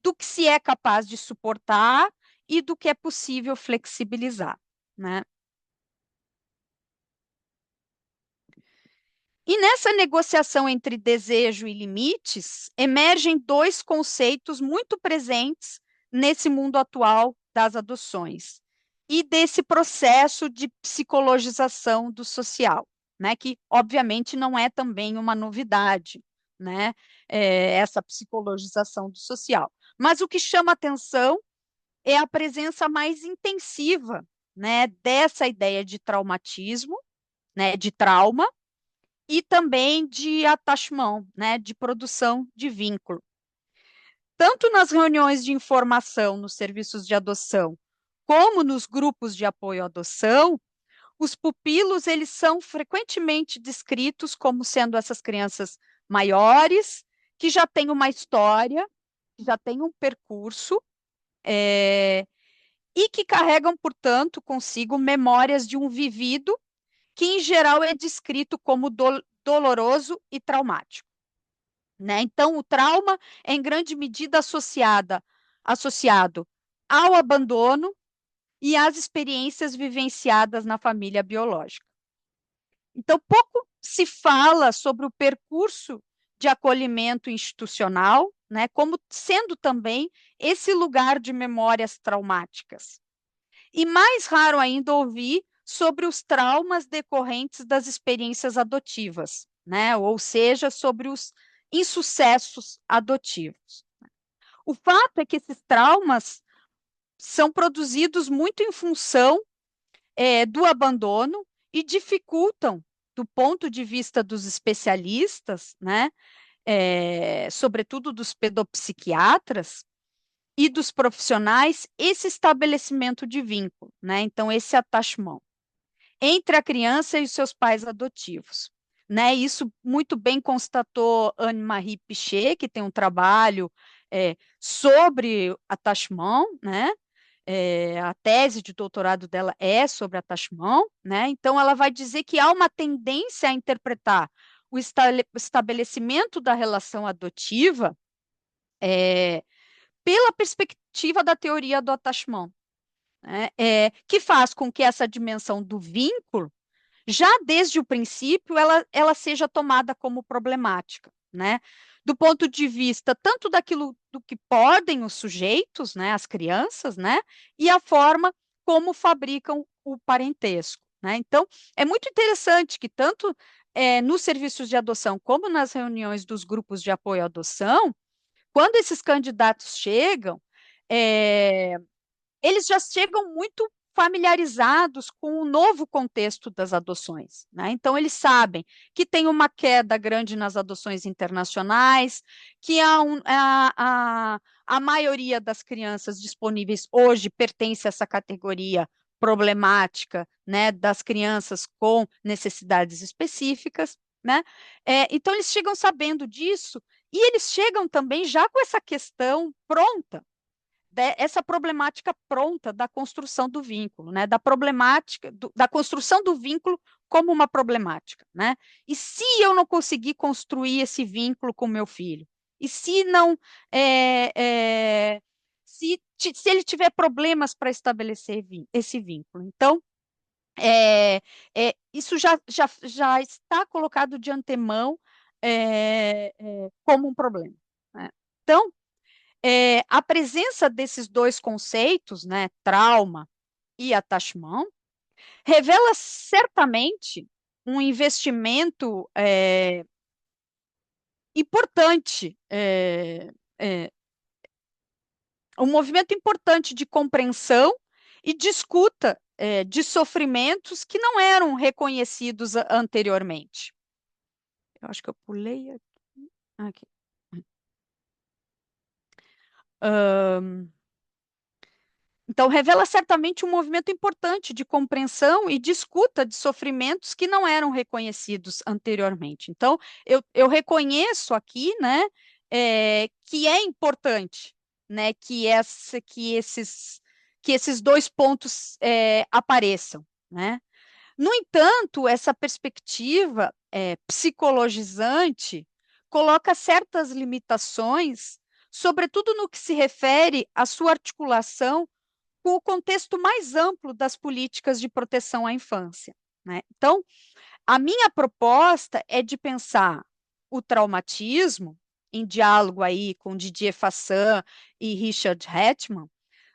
do que se é capaz de suportar e do que é possível flexibilizar, né? E nessa negociação entre desejo e limites, emergem dois conceitos muito presentes nesse mundo atual das adoções e desse processo de psicologização do social, né, que obviamente não é também uma novidade, né, essa psicologização do social. Mas o que chama atenção é a presença mais intensiva, né, dessa ideia de traumatismo, né, de trauma, e também de attachement, né, de produção de vínculo. Tanto nas reuniões de informação nos serviços de adoção, como nos grupos de apoio à adoção, os pupilos eles são frequentemente descritos como sendo essas crianças maiores, que já têm uma história, que já têm um percurso, e que carregam, portanto, consigo memórias de um vivido que, em geral, é descrito como doloroso e traumático, né? Então, o trauma é, em grande medida, associado ao abandono e às experiências vivenciadas na família biológica. Então, pouco se fala sobre o percurso de acolhimento institucional, né, como sendo também esse lugar de memórias traumáticas. E mais raro ainda ouvir sobre os traumas decorrentes das experiências adotivas, né? Ou seja, sobre os insucessos adotivos. O fato é que esses traumas são produzidos muito em função do abandono e dificultam, do ponto de vista dos especialistas, né, sobretudo dos pedopsiquiatras e dos profissionais, esse estabelecimento de vínculo, né? Então, esse attachement entre a criança e os seus pais adotivos. Né? Isso muito bem constatou Anne-Marie Pichet, que tem um trabalho sobre attachement, né? A tese de doutorado dela é sobre attachement, né? Então ela vai dizer que há uma tendência a interpretar o estabelecimento da relação adotiva pela perspectiva da teoria do attachement, né? Que faz com que essa dimensão do vínculo já desde o princípio ela seja tomada como problemática, né? Do ponto de vista tanto daquilo do que podem os sujeitos, né, as crianças, né, e a forma como fabricam o parentesco, né? Então, é muito interessante que tanto nos serviços de adoção como nas reuniões dos grupos de apoio à adoção, quando esses candidatos chegam, é, eles já chegam muito familiarizados com o novo contexto das adoções, né? Então, eles sabem que tem uma queda grande nas adoções internacionais, que a maioria das crianças disponíveis hoje pertence a essa categoria problemática, né, das crianças com necessidades específicas, né? Então, eles chegam sabendo disso e eles chegam também já com essa questão pronta, essa problemática pronta da construção do vínculo, né? Da problemática, da construção do vínculo como uma problemática, né? E se eu não conseguir construir esse vínculo com meu filho? E se não, é, é, se ele tiver problemas para estabelecer esse vínculo? Então, isso já está colocado de antemão como um problema, né? Então, a presença desses dois conceitos, né, trauma e attachement, revela certamente um investimento importante, um movimento importante de compreensão e de escuta de sofrimentos que não eram reconhecidos anteriormente. Eu acho que eu pulei aqui. Então, revela certamente um movimento importante de compreensão e de escuta de sofrimentos que não eram reconhecidos anteriormente. Então, eu reconheço aqui, né, que é importante, né, que esses dois pontos apareçam, né? No entanto, essa perspectiva psicologizante coloca certas limitações, sobretudo no que se refere à sua articulação com o contexto mais amplo das políticas de proteção à infância, né? Então, a minha proposta é de pensar o traumatismo, em diálogo aí com Didier Fassin e Richard Hetman,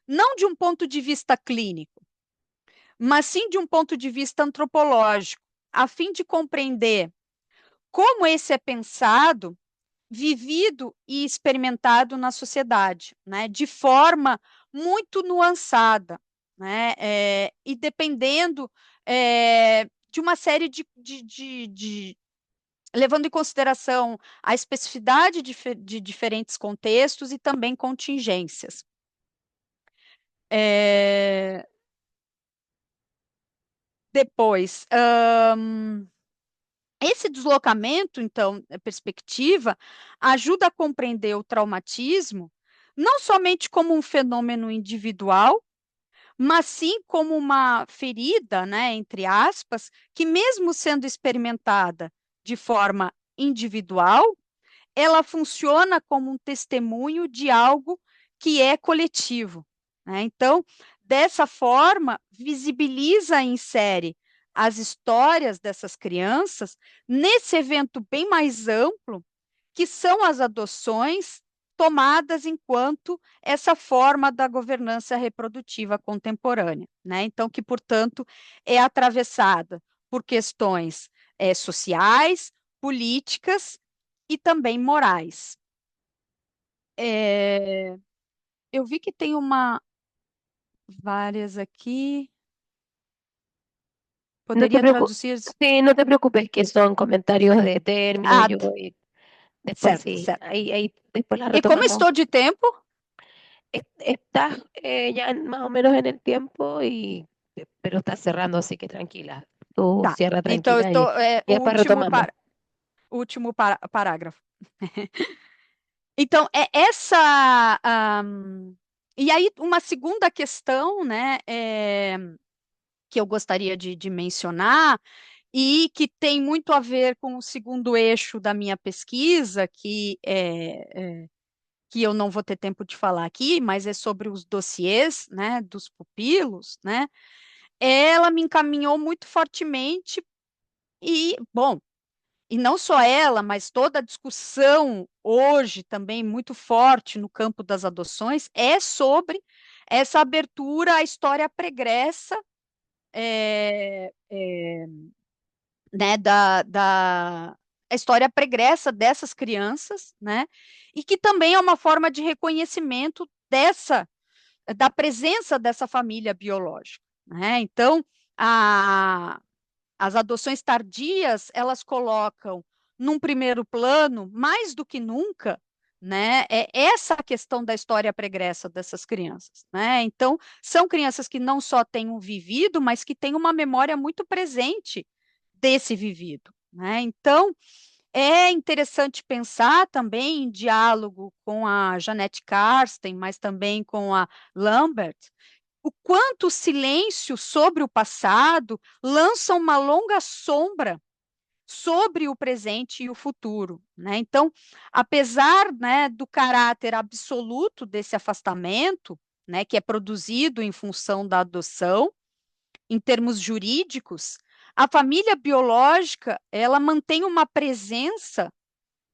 não de um ponto de vista clínico, mas sim de um ponto de vista antropológico, a fim de compreender como esse é pensado, vivido e experimentado na sociedade, né, de forma muito nuançada, né, e dependendo de uma série levando em consideração a especificidade de diferentes contextos e também contingências. Depois, esse deslocamento, então, perspectiva, ajuda a compreender o traumatismo não somente como um fenômeno individual, mas sim como uma ferida, né, entre aspas, que mesmo sendo experimentada de forma individual, ela funciona como um testemunho de algo que é coletivo, né? Então, dessa forma, visibiliza e insere as histórias dessas crianças nesse evento bem mais amplo, que são as adoções tomadas enquanto essa forma da governança reprodutiva contemporânea, né? Então, que, portanto, é atravessada por questões sociais, políticas e também morais. É, eu vi que tem várias aqui. No te Poderia preocupes, traduzir? sí, no te preocupes que son comentarios de términos Ah, yo y después certo, sí, certo. ahí después la E como retomamos. estou de tempo? Estás ya más o menos en el tiempo pero estás cerrando, así que tranquila. Tú Tá. cierra Então, eu tranquila estou, y después retomamos. último parágrafo. Então, é essa. E aí, uma segunda questão, né, que eu gostaria de mencionar, e que tem muito a ver com o segundo eixo da minha pesquisa, que eu não vou ter tempo de falar aqui, mas é sobre os dossiês, né, dos pupilos, né? Ela me encaminhou muito fortemente e, bom, e não só ela, mas toda a discussão hoje também muito forte no campo das adoções é sobre essa abertura à história pregressa, é, é, né, a história pregressa dessas crianças, né, e que também é uma forma de reconhecimento da presença dessa família biológica, né? Então, a, as adoções tardias, elas colocam num primeiro plano, mais do que nunca, né, é essa questão da história pregressa dessas crianças, né? Então, são crianças que não só têm um vivido, mas que têm uma memória muito presente desse vivido, né? Então, é interessante pensar também em diálogo com a Jeanette Karsten, mas também com a Lambert, o quanto o silêncio sobre o passado lança uma longa sombra sobre o presente e o futuro, né? Então, apesar, né, do caráter absoluto desse afastamento, né, que é produzido em função da adoção, em termos jurídicos, a família biológica, ela mantém uma presença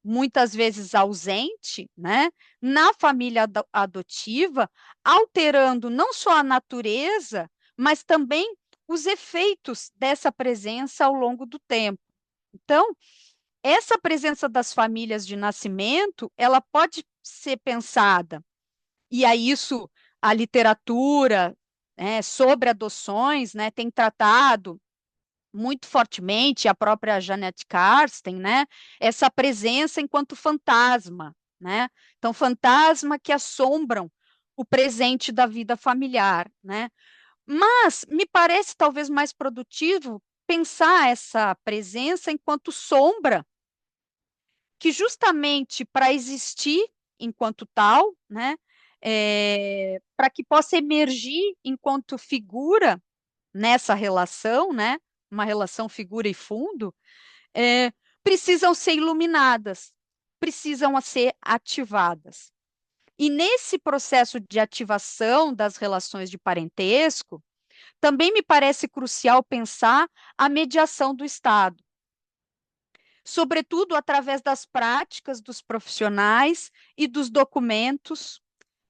muitas vezes ausente, né, na família adotiva, alterando não só a natureza, mas também os efeitos dessa presença ao longo do tempo. Então, essa presença das famílias de nascimento, ela pode ser pensada, e a isso a literatura, né, sobre adoções, né, tem tratado muito fortemente, a própria Jeanette Karsten, né, essa presença enquanto fantasma, né? Então, fantasma que assombram o presente da vida familiar, né? Mas me parece talvez mais produtivo pensar essa presença enquanto sombra, que justamente para existir enquanto tal, né, para que possa emergir enquanto figura nessa relação, né, uma relação figura e fundo, é, precisam ser iluminadas, precisam ser ativadas. E nesse processo de ativação das relações de parentesco, também me parece crucial pensar a mediação do Estado, sobretudo através das práticas dos profissionais e dos documentos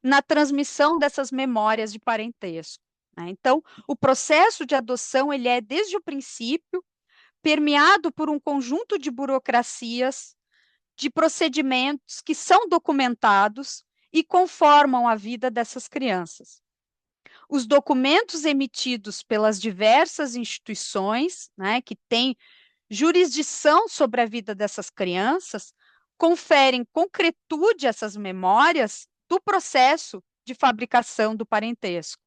na transmissão dessas memórias de parentesco, né? Então, o processo de adoção ele é desde o princípio permeado por um conjunto de burocracias, de procedimentos que são documentados e conformam a vida dessas crianças. Os documentos emitidos pelas diversas instituições, né, que têm jurisdição sobre a vida dessas crianças, conferem concretude a essas memórias do processo de fabricação do parentesco.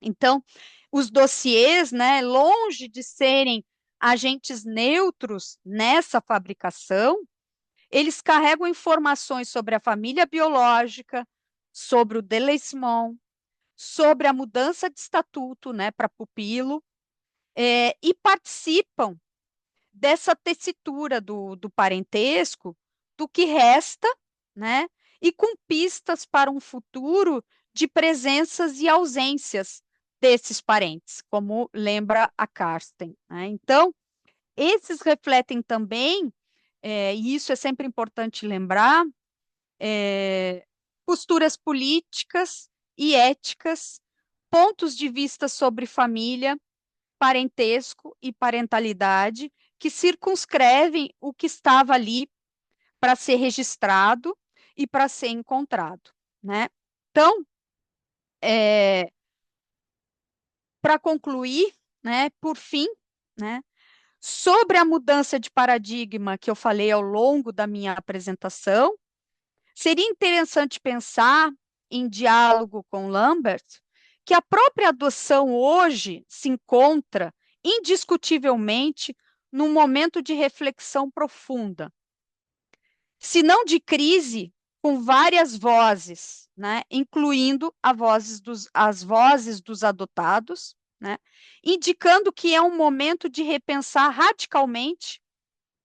Então, os dossiês, né, longe de serem agentes neutros nessa fabricação, eles carregam informações sobre a família biológica, sobre o deleismão, sobre a mudança de estatuto, né, para pupilo, e participam dessa tessitura do parentesco, do que resta, né, e com pistas para um futuro de presenças e ausências desses parentes, como lembra a Karsten, né? Então, esses refletem também, e isso é sempre importante lembrar, posturas políticas e éticas, pontos de vista sobre família, parentesco e parentalidade, que circunscrevem o que estava ali para ser registrado e para ser encontrado, né? Então, para concluir, né, por fim, né, sobre a mudança de paradigma que eu falei ao longo da minha apresentação, seria interessante pensar, em diálogo com Lambert, que a própria adoção hoje se encontra, indiscutivelmente, num momento de reflexão profunda, se não de crise, com várias vozes, né, incluindo as vozes dos adotados, né, indicando que é um momento de repensar radicalmente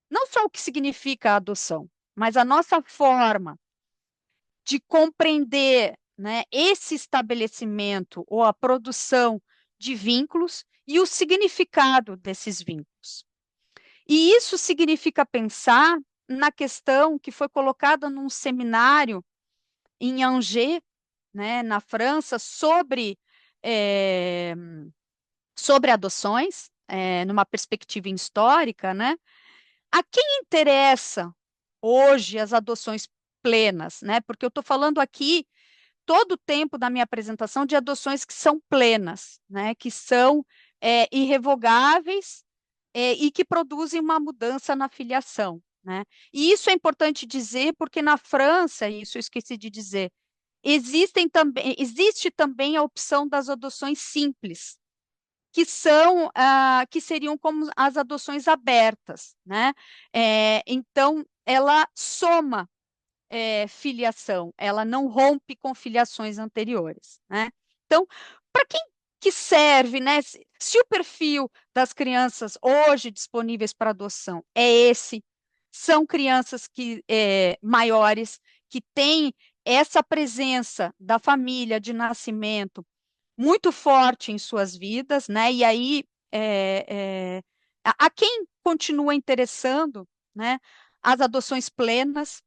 não só o que significa a adoção, mas a nossa forma de compreender, né, esse estabelecimento ou a produção de vínculos e o significado desses vínculos. E isso significa pensar na questão que foi colocada num seminário em Angers, né, na França, é, sobre adoções, numa perspectiva histórica, né? A quem interessa hoje as adoções plenas, né? Porque eu estou falando aqui todo o tempo da minha apresentação de adoções que são plenas, né? Que são irrevogáveis e que produzem uma mudança na filiação, né? E isso é importante dizer porque na França, isso eu esqueci de dizer, existe também a opção das adoções simples, que seriam como as adoções abertas, né? Então, ela soma filiação, ela não rompe com filiações anteriores, né? Então, para quem que serve, né? Se o perfil das crianças hoje disponíveis para adoção é esse, são crianças maiores que têm essa presença da família de nascimento muito forte em suas vidas, né? E aí a quem continua interessando, né? As adoções plenas,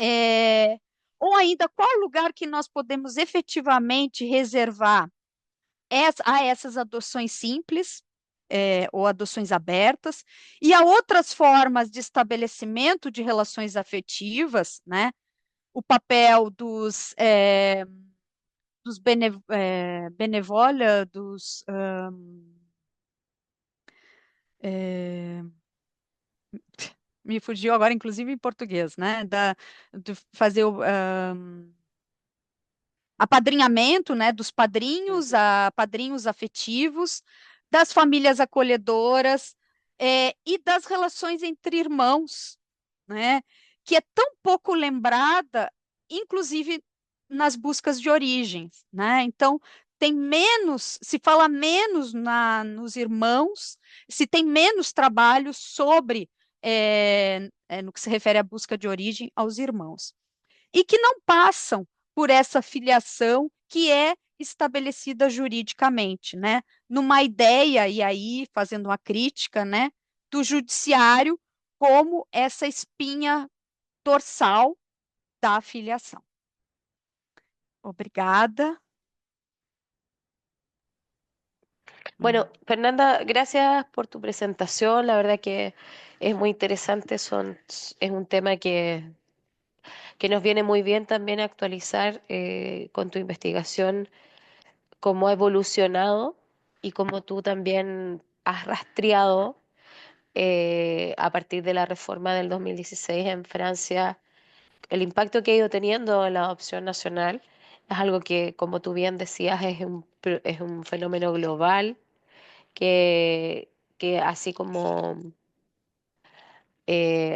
é, ou ainda, qual lugar que nós podemos efetivamente reservar a essas adoções simples, ou adoções abertas, e a outras formas de estabelecimento de relações afetivas, né? O papel dos benevola, é, me fugiu agora, inclusive em português, né? De fazer apadrinhamento, né, dos padrinhos, Ujú. padrinhos afetivos, das famílias acolhedoras, e das relações entre irmãos, né, que é tão pouco lembrada, inclusive nas buscas de origens, né? Então, se fala menos nos irmãos, se tem menos trabalho sobre, no que se refere à busca de origem aos irmãos e que não passam por essa filiação que é estabelecida juridicamente, né? Numa ideia, e aí fazendo uma crítica, né, do judiciário como essa espinha dorsal da filiação. Obrigada. Bueno, Fernanda, gracias por tu presentación. La verdad que es muy interesante. Es un tema que nos viene muy bien también actualizar con tu investigación cómo ha evolucionado y cómo tú también has rastreado a partir de la reforma del 2016 en Francia el impacto que ha ido teniendo en la adopción nacional. Es algo que, como tú bien decías, es un fenómeno global que así como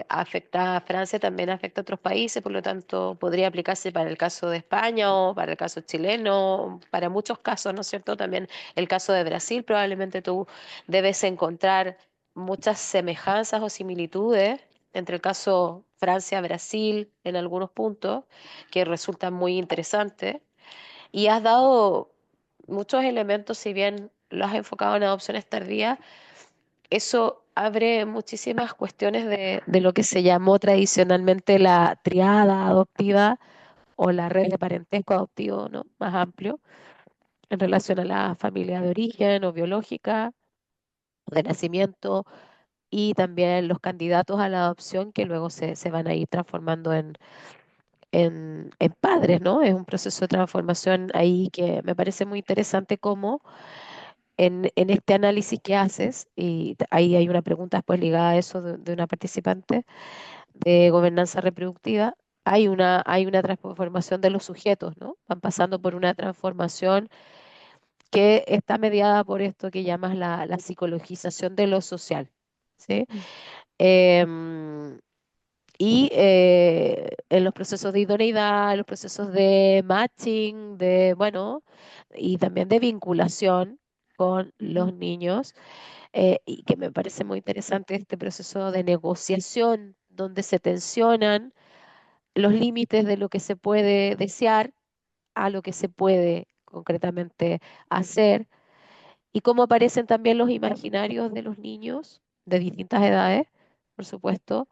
afecta a Francia, también afecta a otros países, por lo tanto podría aplicarse para el caso de España o para el caso chileno, para muchos casos, ¿no es cierto? También el caso de Brasil, probablemente tú debes encontrar muchas semejanzas o similitudes entre el caso Francia-Brasil en algunos puntos que resultan muy interesantes. Y has dado muchos elementos, si bien lo has enfocado en adopciones tardías, eso abre muchísimas cuestiones de lo que se llamó tradicionalmente la triada adoptiva o la red de parentesco adoptivo, ¿no? Más amplio, en relación a la familia de origen o biológica, o de nacimiento, y también los candidatos a la adopción que luego se van a ir transformando en padres, ¿no? Es un proceso de transformación ahí que me parece muy interesante cómo en este análisis que haces, y ahí hay una pregunta después ligada a eso de una participante de gobernanza reproductiva, hay una transformación de los sujetos, ¿no? Van pasando por una transformación que está mediada por esto que llamas la psicologización de lo social, ¿sí? Mm, Em, en los procesos de idoneidad, en los procesos de matching, bueno, y también de vinculación con mm, los niños, y que me parece muy interesante este proceso de negociación donde se tensionan los límites de lo que se puede desear a lo que se puede concretamente hacer, y cómo aparecen también los imaginarios de los niños de distintas edades, por supuesto,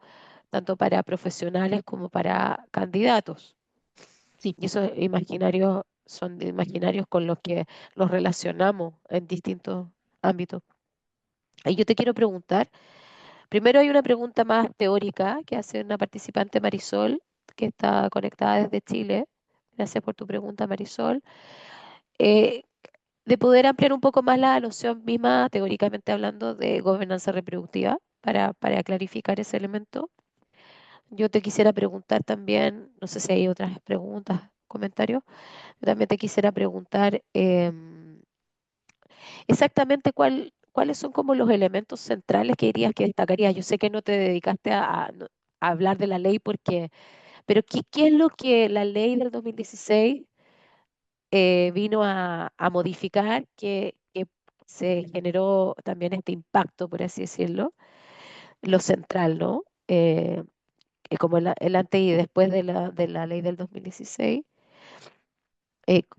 tanto para profesionales como para candidatos. sí, Y esos imaginarios son de imaginarios con los que los relacionamos en distintos ámbitos. Y yo te quiero preguntar, primero hay una pregunta más teórica que hace una participante Marisol, que está conectada desde Chile. Gracias por tu pregunta, Marisol. Eh, de poder ampliar un poco más la noción misma, teóricamente hablando, de gobernanza reproductiva, para clarificar ese elemento. Yo te quisiera preguntar también, no sé si hay otras preguntas, comentarios, yo también te quisiera preguntar exactamente cuáles son como los elementos centrales que dirías que destacarías. Yo sé que no te dedicaste a hablar de la ley pero ¿qué es lo que la ley del 2016 vino a modificar que se generó también este impacto, por así decirlo, lo central, ¿no? Como el antes y después de la ley del 2016,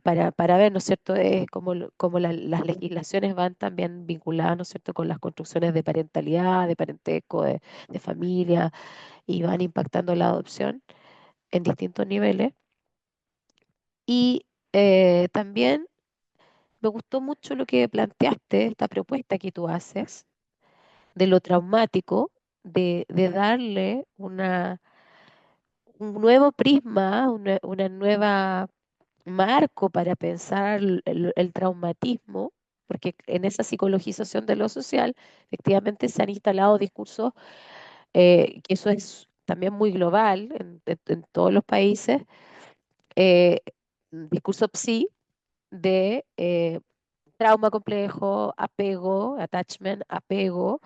para ver, ¿no es cierto?, cómo las legislaciones van también vinculadas, ¿no es cierto?, con las construcciones de parentalidad, de parentesco, de familia, y van impactando la adopción en distintos niveles. Y también me gustó mucho lo que planteaste, esta propuesta que tú haces, de lo traumático, de darle un nuevo prisma, una nueva marco para pensar el traumatismo, porque en esa psicologización de lo social, efectivamente se han instalado discursos, que eso es también muy global en todos los países, eh, discurso psi de trauma complejo, apego, attachment, apego.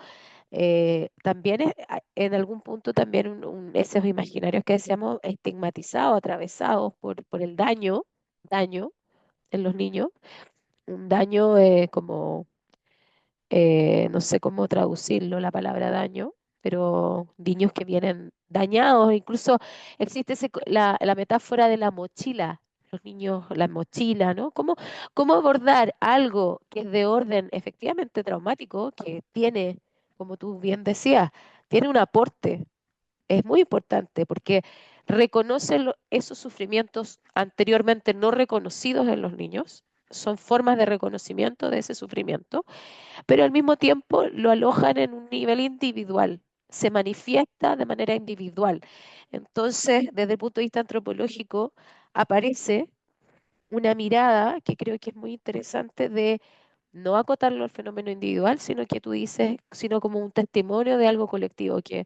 También en algún punto también esos imaginarios que decíamos estigmatizados, atravesados por el daño en los niños, un daño como, no sé cómo traducirlo, la palabra daño, pero niños que vienen dañados, incluso existe la metáfora de la mochila, los niños, la mochila, ¿no? ¿Cómo abordar algo que es de orden efectivamente traumático, que tiene, como tú bien decías, tiene un aporte, es muy importante porque reconoce esos sufrimientos anteriormente no reconocidos en los niños, son formas de reconocimiento de ese sufrimiento, pero al mismo tiempo lo alojan en un nivel individual, se manifiesta de manera individual. Entonces, desde el punto de vista antropológico, aparece una mirada que creo que es muy interesante de no acotarlo al fenómeno individual, sino que tú dices, sino como un testimonio de algo colectivo, que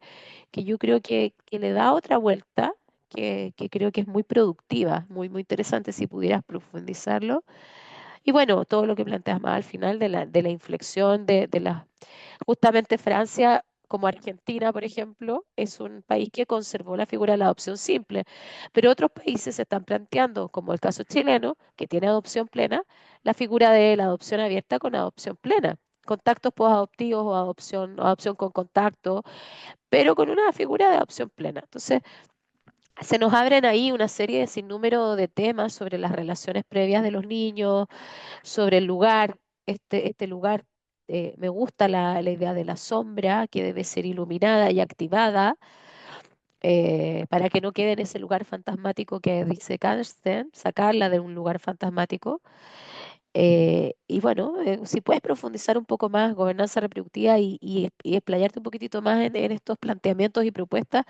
yo creo que le da otra vuelta, que creo que es muy productiva, muy interesante si pudieras profundizarlo. Y bueno, todo lo que planteas más al final de la inflexión justamente Francia, como Argentina, por ejemplo, es un país que conservó la figura de la adopción simple, pero otros países se están planteando, como el caso chileno, que tiene adopción plena, la figura de la adopción abierta con adopción plena, contactos posadoptivos o adopción con contacto, pero con una figura de adopción plena. Entonces, se nos abren ahí una serie de sinnúmero de temas sobre las relaciones previas de los niños, sobre el lugar, este lugar, me gusta la idea de la sombra, que debe ser iluminada y activada, para que no quede en ese lugar fantasmático que dice Karsten, sacarla de un lugar fantasmático. Y bueno, si puedes profundizar un poco más gobernanza reproductiva y explayarte un poquitito más en estos planteamientos y propuestas,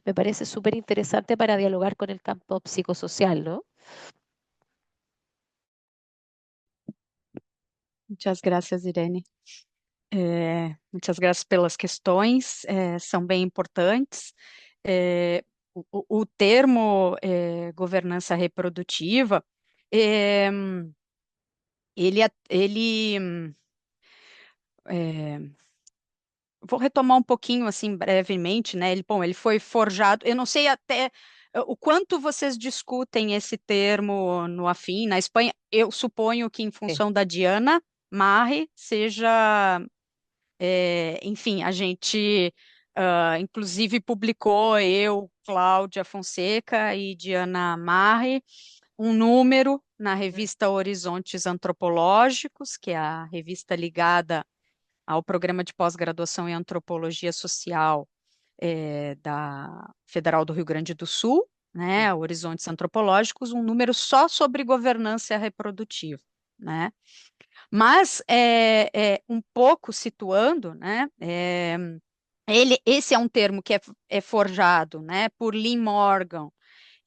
me parece súper interesante para dialogar con el campo psicosocial, ¿no? Muitas graças, Irene. Muitas graças pelas questões, são bem importantes. É, o termo governança reprodutiva, é, é, vou retomar um pouquinho assim brevemente, né? Ele foi forjado. Eu não sei até o quanto vocês discutem esse termo no Afim, na Espanha. Eu suponho que em Sí. função da Diana Marre seja, enfim, a gente inclusive publicou eu, Cláudia Fonseca e Diana Marre um número na Mm, revista Horizontes Antropológicos, que é a revista ligada ao programa de pós-graduação em Antropologia Social da Federal do Rio Grande do Sul, mm, né, Horizontes Antropológicos, um número só sobre governança reprodutiva, né? Mas um pouco situando, né, esse é um termo que é forjado, né, por Lynn Morgan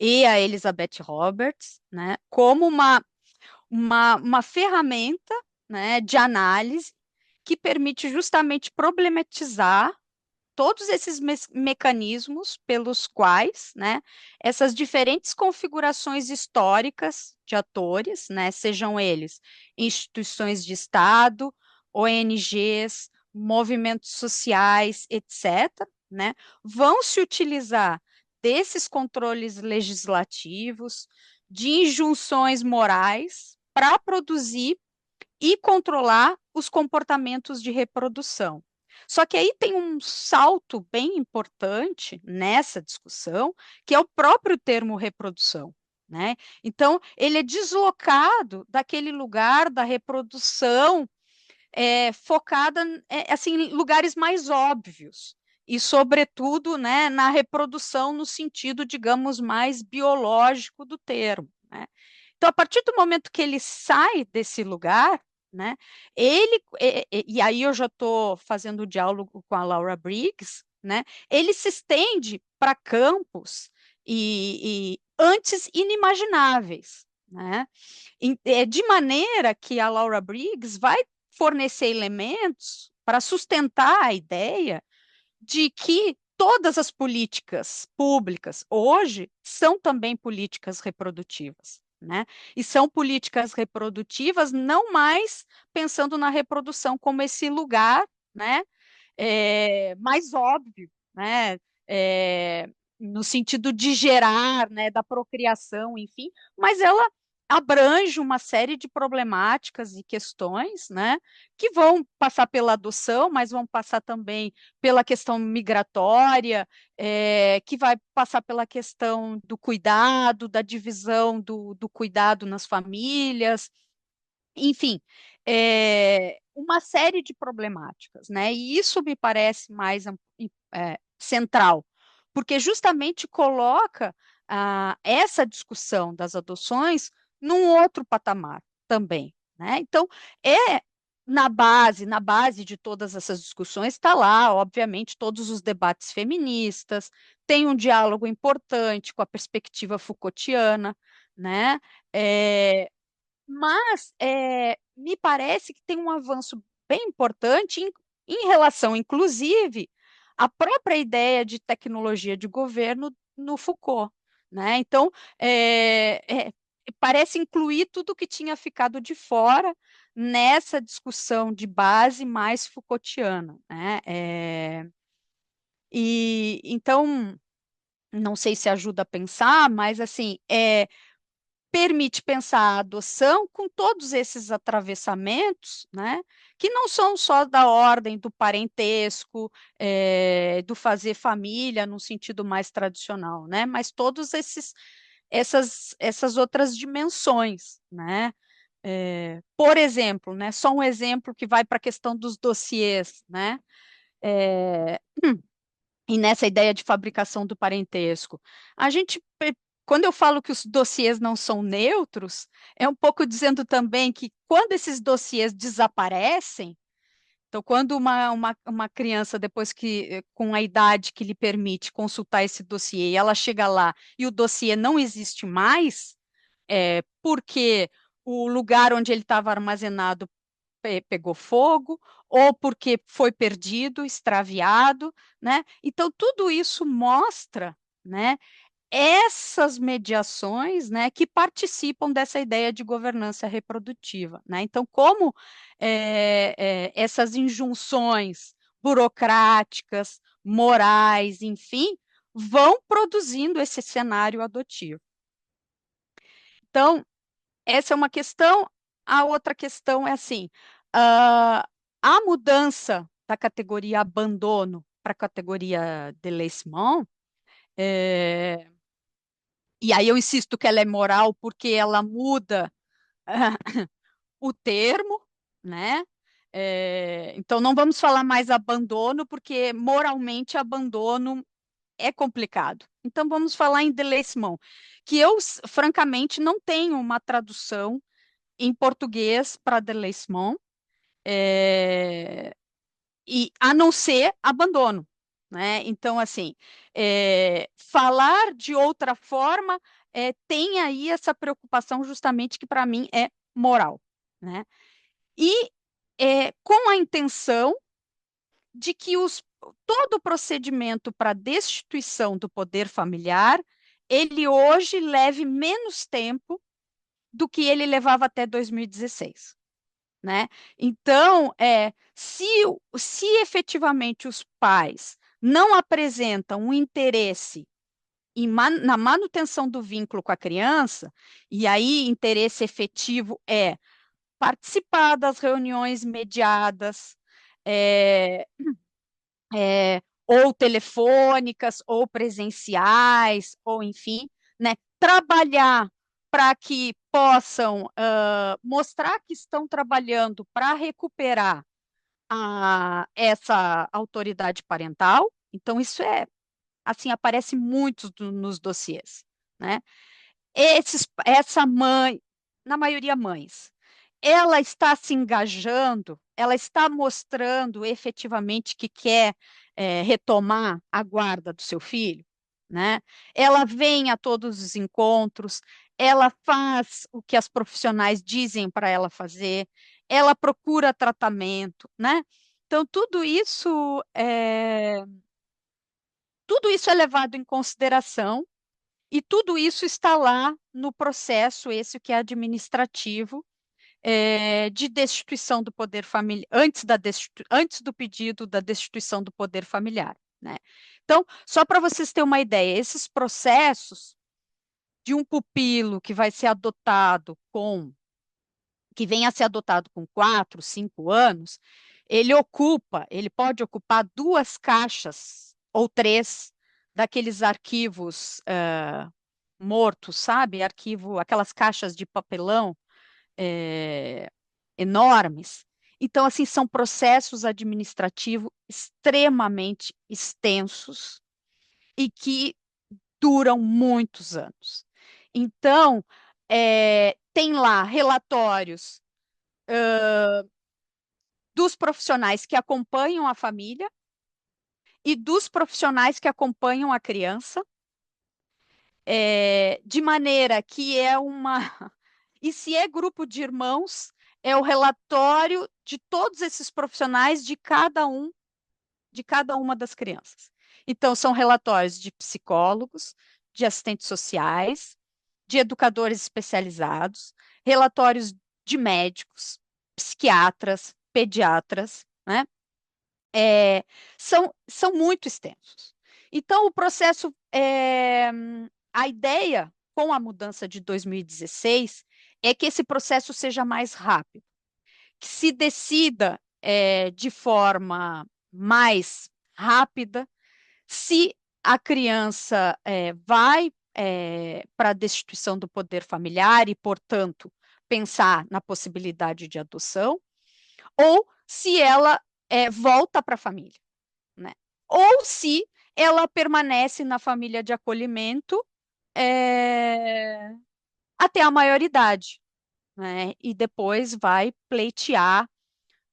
e a Elizabeth Roberts, né, como uma ferramenta, né, de análise que permite justamente problematizar todos esses mecanismos pelos quais, né, essas diferentes configurações históricas de atores, né, sejam eles instituições de Estado, ONGs, movimentos sociais, etc., né, vão se utilizar desses controles legislativos, de injunções morais, para produzir e controlar os comportamentos de reprodução. Só que aí tem um salto bem importante nessa discussão, que é o próprio termo reprodução, né? Então, ele é deslocado daquele lugar da reprodução focada assim, em lugares mais óbvios, e, sobretudo, né, na reprodução no sentido, digamos, mais biológico do termo, né? Então, a partir do momento que ele sai desse lugar, né, e aí eu já estou fazendo o diálogo com a Laura Briggs, né, ele se estende para campos e antes inimagináveis, né, de maneira que a Laura Briggs vai fornecer elementos para sustentar a ideia de que todas as políticas públicas hoje são também políticas reprodutivas, né? E são políticas reprodutivas não mais pensando na reprodução como esse lugar, né? Mais óbvio, né? No sentido de gerar, né? Da procriação, enfim, mas ela abrange uma série de problemáticas e questões, né, que vão passar pela adoção, mas vão passar também pela questão migratória, que vai passar pela questão do cuidado, da divisão do cuidado nas famílias, enfim, uma série de problemáticas, né? E isso me parece mais central, porque justamente coloca essa discussão das adoções num outro patamar também, né? Então, é na base de todas essas discussões está lá, obviamente, todos os debates feministas, tem um diálogo importante com a perspectiva Foucaultiana, né? É, mas me parece que tem um avanço bem importante em relação, inclusive, à própria ideia de tecnologia de governo no Foucault, né? Então, parece incluir tudo que tinha ficado de fora nessa discussão de base mais Foucaultiana, né? E então, não sei se ajuda a pensar, mas assim, permite pensar a adoção com todos esses atravessamentos, né, que não são só da ordem do parentesco, do fazer família no sentido mais tradicional, né, mas todos essas outras dimensões, né. Por exemplo, né, só um exemplo que vai para a questão dos dossiês, né, é, e nessa ideia de fabricação do parentesco. A gente quando eu falo que os dossiês não são neutros, é um pouco dizendo também que quando esses dossiês desaparecem, então, quando uma criança, depois com a idade que lhe permite consultar esse dossiê, e ela chega lá e o dossiê não existe mais, porque o lugar onde ele estava armazenado pegou fogo, ou porque foi perdido, extraviado, né? Então, tudo isso mostra, né, essas mediações, né, que participam dessa ideia de governança reprodutiva, né? Então, como essas injunções burocráticas, morais, enfim, vão produzindo esse cenário adotivo. Então, essa é uma questão. A outra questão é assim, a mudança da categoria abandono para a categoria délaissement, é, e aí eu insisto que ela é moral porque ela muda o termo, né? Então não vamos falar mais abandono, porque moralmente abandono é complicado. Então vamos falar em délaissement, que eu, francamente, não tenho uma tradução em português para délaissement, é, e a não ser abandono, né? Então, assim, falar de outra forma tem aí essa preocupação justamente que para mim é moral, né? E com a intenção de que todo o procedimento para destituição do poder familiar, ele hoje leve menos tempo do que ele levava até 2016. Né? Então, se efetivamente os pais não apresentam um interesse na manutenção do vínculo com a criança, e aí interesse efetivo é participar das reuniões mediadas, é, ou telefônicas, ou presenciais, ou enfim, né, trabalhar para que possam mostrar que estão trabalhando para recuperar essa autoridade parental. Então, isso assim, aparece muito nos dossiês, né? Essa mãe, na maioria mães, ela está se engajando, ela está mostrando efetivamente que quer retomar a guarda do seu filho, né? Ela vem a todos os encontros, ela faz o que as profissionais dizem para ela fazer, ela procura tratamento, né? Então, tudo isso é levado em consideração e tudo isso está lá no processo, esse que é administrativo, de destituição do poder familiar, antes do pedido da destituição do poder familiar, né? Então, só para vocês terem uma ideia, esses processos de um pupilo que vai ser adotado que venha a ser adotado com 4, 5 anos, ele pode ocupar 2 caixas ou 3 daqueles arquivos mortos, sabe? Aquelas caixas de papelão é, enormes. Então, assim, são processos administrativos extremamente extensos e que duram muitos anos. Então, tem lá relatórios dos profissionais que acompanham a família e dos profissionais que acompanham a criança, de maneira que é uma. E se é grupo de irmãos, é o relatório de todos esses profissionais de cada uma das crianças. Então, são relatórios de psicólogos, de assistentes sociais, de educadores especializados, relatórios de médicos, psiquiatras, pediatras, né? São muito extensos. Então, a ideia com a mudança de 2016 é que esse processo seja mais rápido, que se decida de forma mais rápida se a criança vai para a destituição do poder familiar e, portanto, pensar na possibilidade de adoção, ou se ela volta para a família, né? Ou se ela permanece na família de acolhimento até a maioridade, né? E depois vai pleitear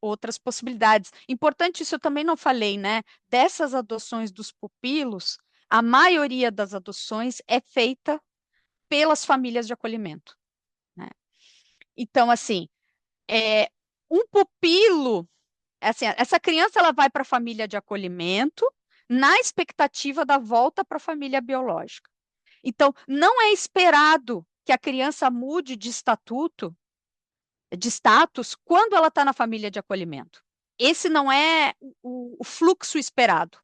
outras possibilidades. Importante, isso eu também não falei, né? Dessas adoções dos pupilos, a maioria das adoções é feita pelas famílias de acolhimento, né? Então, assim, é, um pupilo, assim, essa criança ela vai para a família de acolhimento na expectativa da volta para a família biológica. Então, não é esperado que a criança mude de estatuto, de status, quando ela está na família de acolhimento. Esse não é o fluxo esperado,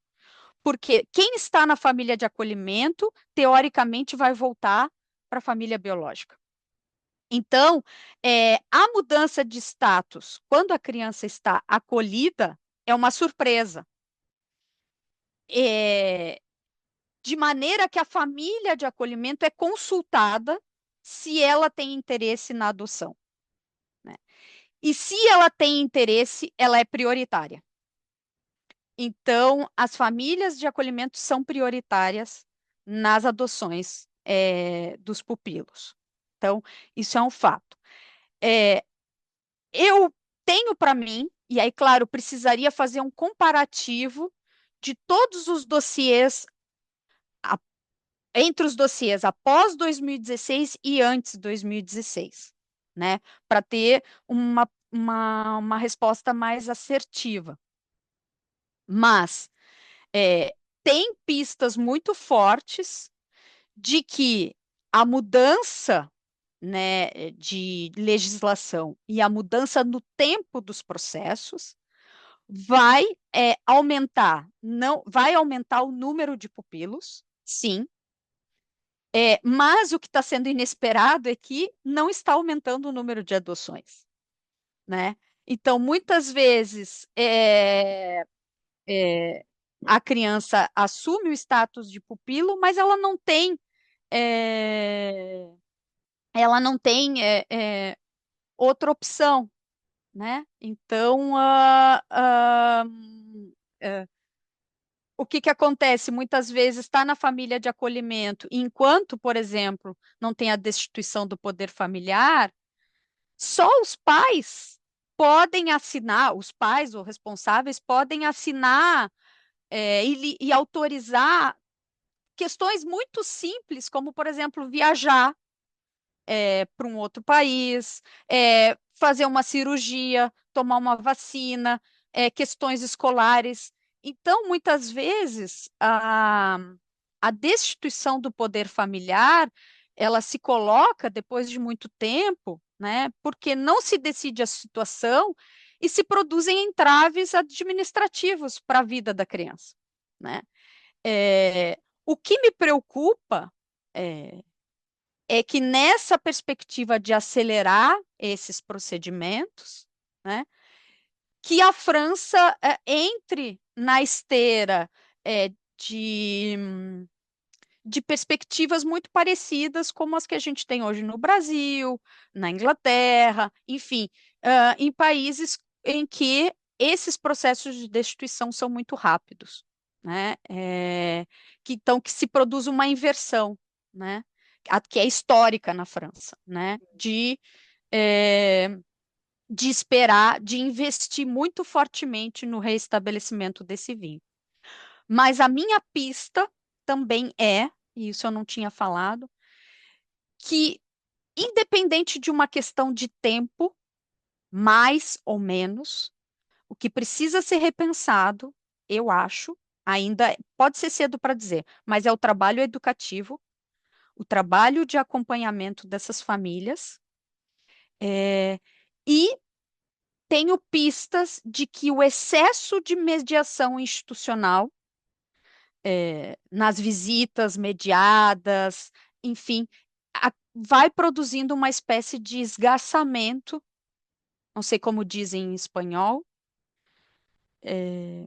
porque quem está na família de acolhimento, teoricamente, vai voltar para a família biológica. Então, a mudança de status, quando a criança está acolhida, é uma surpresa. É, de maneira que a família de acolhimento é consultada se ela tem interesse na adoção, né? E se ela tem interesse, ela é prioritária. Então, as famílias de acolhimento são prioritárias nas adoções, dos pupilos. Então, isso é um fato. É, eu tenho para mim, e aí, claro, precisaria fazer um comparativo de todos os dossiês, a- entre os dossiês após 2016 e antes de 2016, né? Para ter uma resposta mais assertiva. Mas tem pistas muito fortes de que a mudança, né, de legislação e a mudança no tempo dos processos vai aumentar, não vai aumentar o número de pupilos, sim, mas o que está sendo inesperado é que não está aumentando o número de adoções, né? Então, muitas vezes é, a criança assume o status de pupilo, mas é, ela não tem outra opção, né? Então, é, o que que acontece? Muitas vezes está na família de acolhimento, e enquanto, por exemplo, não tem a destituição do poder familiar, só os pais podem assinar, os pais ou responsáveis podem assinar e autorizar questões muito simples, como, por exemplo, viajar para um outro país, fazer uma cirurgia, tomar uma vacina, questões escolares. Então, muitas vezes, a destituição do poder familiar, ela se coloca depois de muito tempo, né, porque não se decide a situação e se produzem entraves administrativos para a vida da criança, né? O que me preocupa é, é que nessa perspectiva de acelerar esses procedimentos, né, que a França entre na esteira é, de, de perspectivas muito parecidas como as que a gente tem hoje no Brasil, na Inglaterra, enfim, em países em que esses processos de destituição são muito rápidos, né? Então, que se produz uma inversão, né? Que é histórica na França, né? É, de esperar, de investir muito fortemente no reestabelecimento desse vínculo. Mas a minha pista também e isso eu não tinha falado, que independente de uma questão de tempo, mais ou menos, o que precisa ser repensado, eu acho, ainda pode ser cedo para dizer, mas é o trabalho educativo, o trabalho de acompanhamento dessas famílias, e tenho pistas de que o excesso de mediação institucional nas visitas mediadas, enfim, vai produzindo uma espécie de esgarçamento, não sei como dizem em espanhol,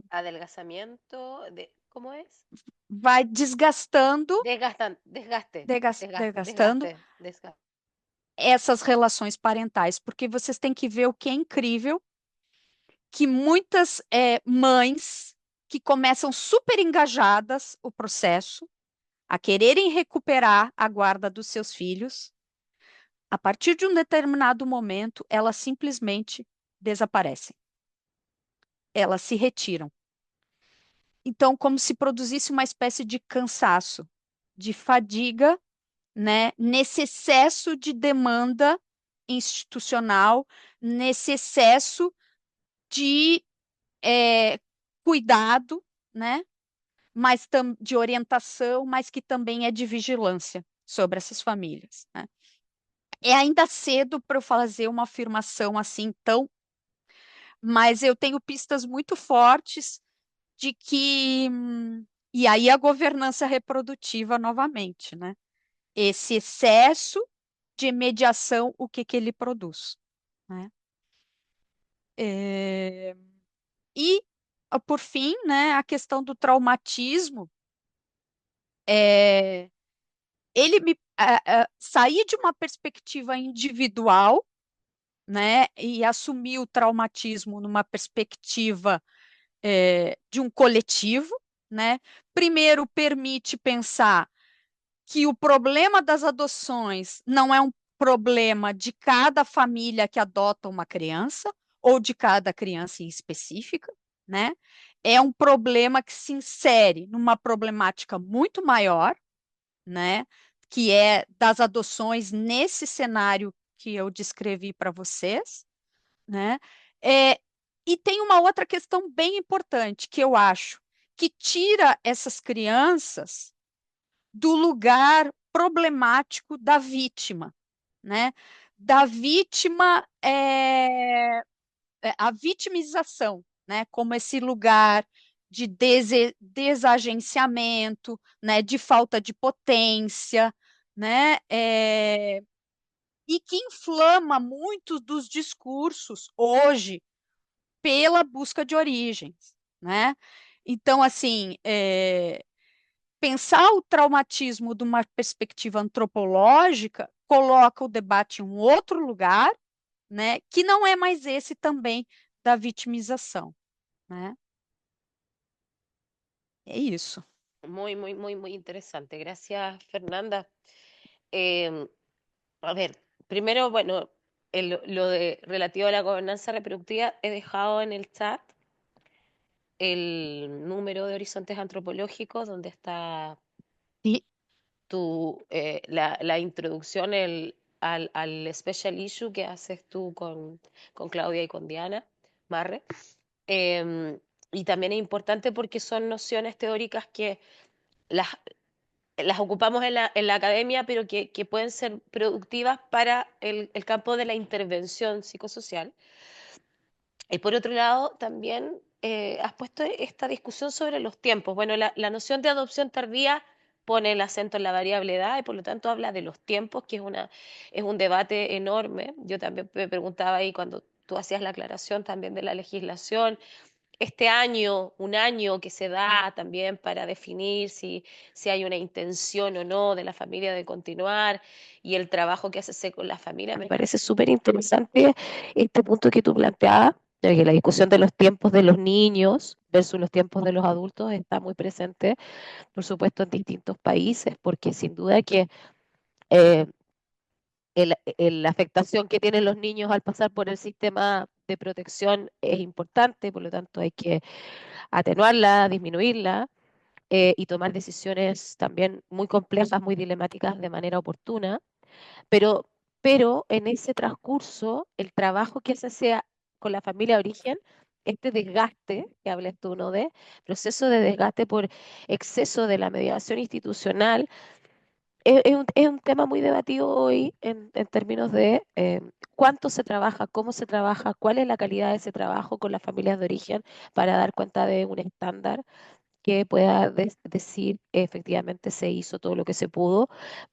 Adelgazamiento, ¿cómo es? vai desgastando, Desgaste, desgastando desgaste. essas relações parentais, porque vocês têm que ver o que é incrível, que muitas mães que começam super engajadas o processo, a quererem recuperar a guarda dos seus filhos, A partir de um determinado momento, elas simplesmente desaparecem, elas se retiram. Então, como se produzisse uma espécie de cansaço, de fadiga, né, nesse excesso de demanda institucional, nesse excesso de cuidado, né, mas de orientação, mas que também é de vigilância sobre essas famílias, né? É ainda cedo para eu fazer uma afirmação assim tão, mas eu tenho pistas muito fortes de que, e aí a governança reprodutiva novamente, né? Esse excesso de mediação, o que que ele produz, né? É, E, por fim, né, a questão do traumatismo, é, ele me sair de uma perspectiva individual, né, e assumir o traumatismo numa perspectiva de um coletivo, né? Primeiro, permite pensar que o problema das adoções não é um problema de cada família que adota uma criança ou de cada criança em específica, né? É um problema que se insere numa problemática muito maior, né? Que é das adoções nesse cenário que eu descrevi para vocês, né? É, e tem uma outra questão bem importante que eu acho que tira essas crianças do lugar problemático da vítima, né? Da vítima, a vitimização, né? Como esse lugar de desagenciamento, né? De falta de potência, né? E que inflama muito dos discursos hoje pela busca de origens, né? Então, assim, pensar o traumatismo de uma perspectiva antropológica coloca o debate em um outro lugar, né? Que não é mais esse também da vitimização, né? É isso. Muy, muy, muy, muy interesante. Gracias, Fernanda. Em, a ver, primero, bueno, lo de relativo a la gobernanza reproductiva, he dejado en el chat el número de horizontes antropológicos donde está Sí. la introducción al special issue que haces tú con Claudia y con Diana Marre. Eh, y también es importante porque son nociones teóricas que las, las ocupamos en la academia, pero que pueden ser productivas para el campo de la intervención psicosocial. Y por otro lado, también has puesto esta discusión sobre los tiempos. Bueno, la noción de adopción tardía pone el acento en la variable edad y por lo tanto habla de los tiempos, que es un debate enorme. Yo también me preguntaba ahí cuando tú hacías la aclaración también de la legislación, este año, un año que se da también para definir si hay una intención o no de la familia de continuar y el trabajo que hace con la familia. Me parece súper interesante este punto que tú planteabas, de que la discusión de los tiempos de los niños versus los tiempos de los adultos está muy presente, por supuesto, en distintos países, porque sin duda que eh, la afectación que tienen los niños al pasar por el sistema de protección es importante, por lo tanto hay que atenuarla, disminuirla y tomar decisiones también muy complejas, muy dilemáticas de manera oportuna, pero, pero en ese transcurso, el trabajo que se hace con la familia de origen, este desgaste que hablas tú, ¿no? De proceso de desgaste por exceso de la mediación institucional, es un tema muy debatido hoy en términos de cuánto se trabaja, cómo se trabaja, cuál es la calidad de ese trabajo con las familias de origen para dar cuenta de un estándar que pueda decir efectivamente se hizo todo lo que se pudo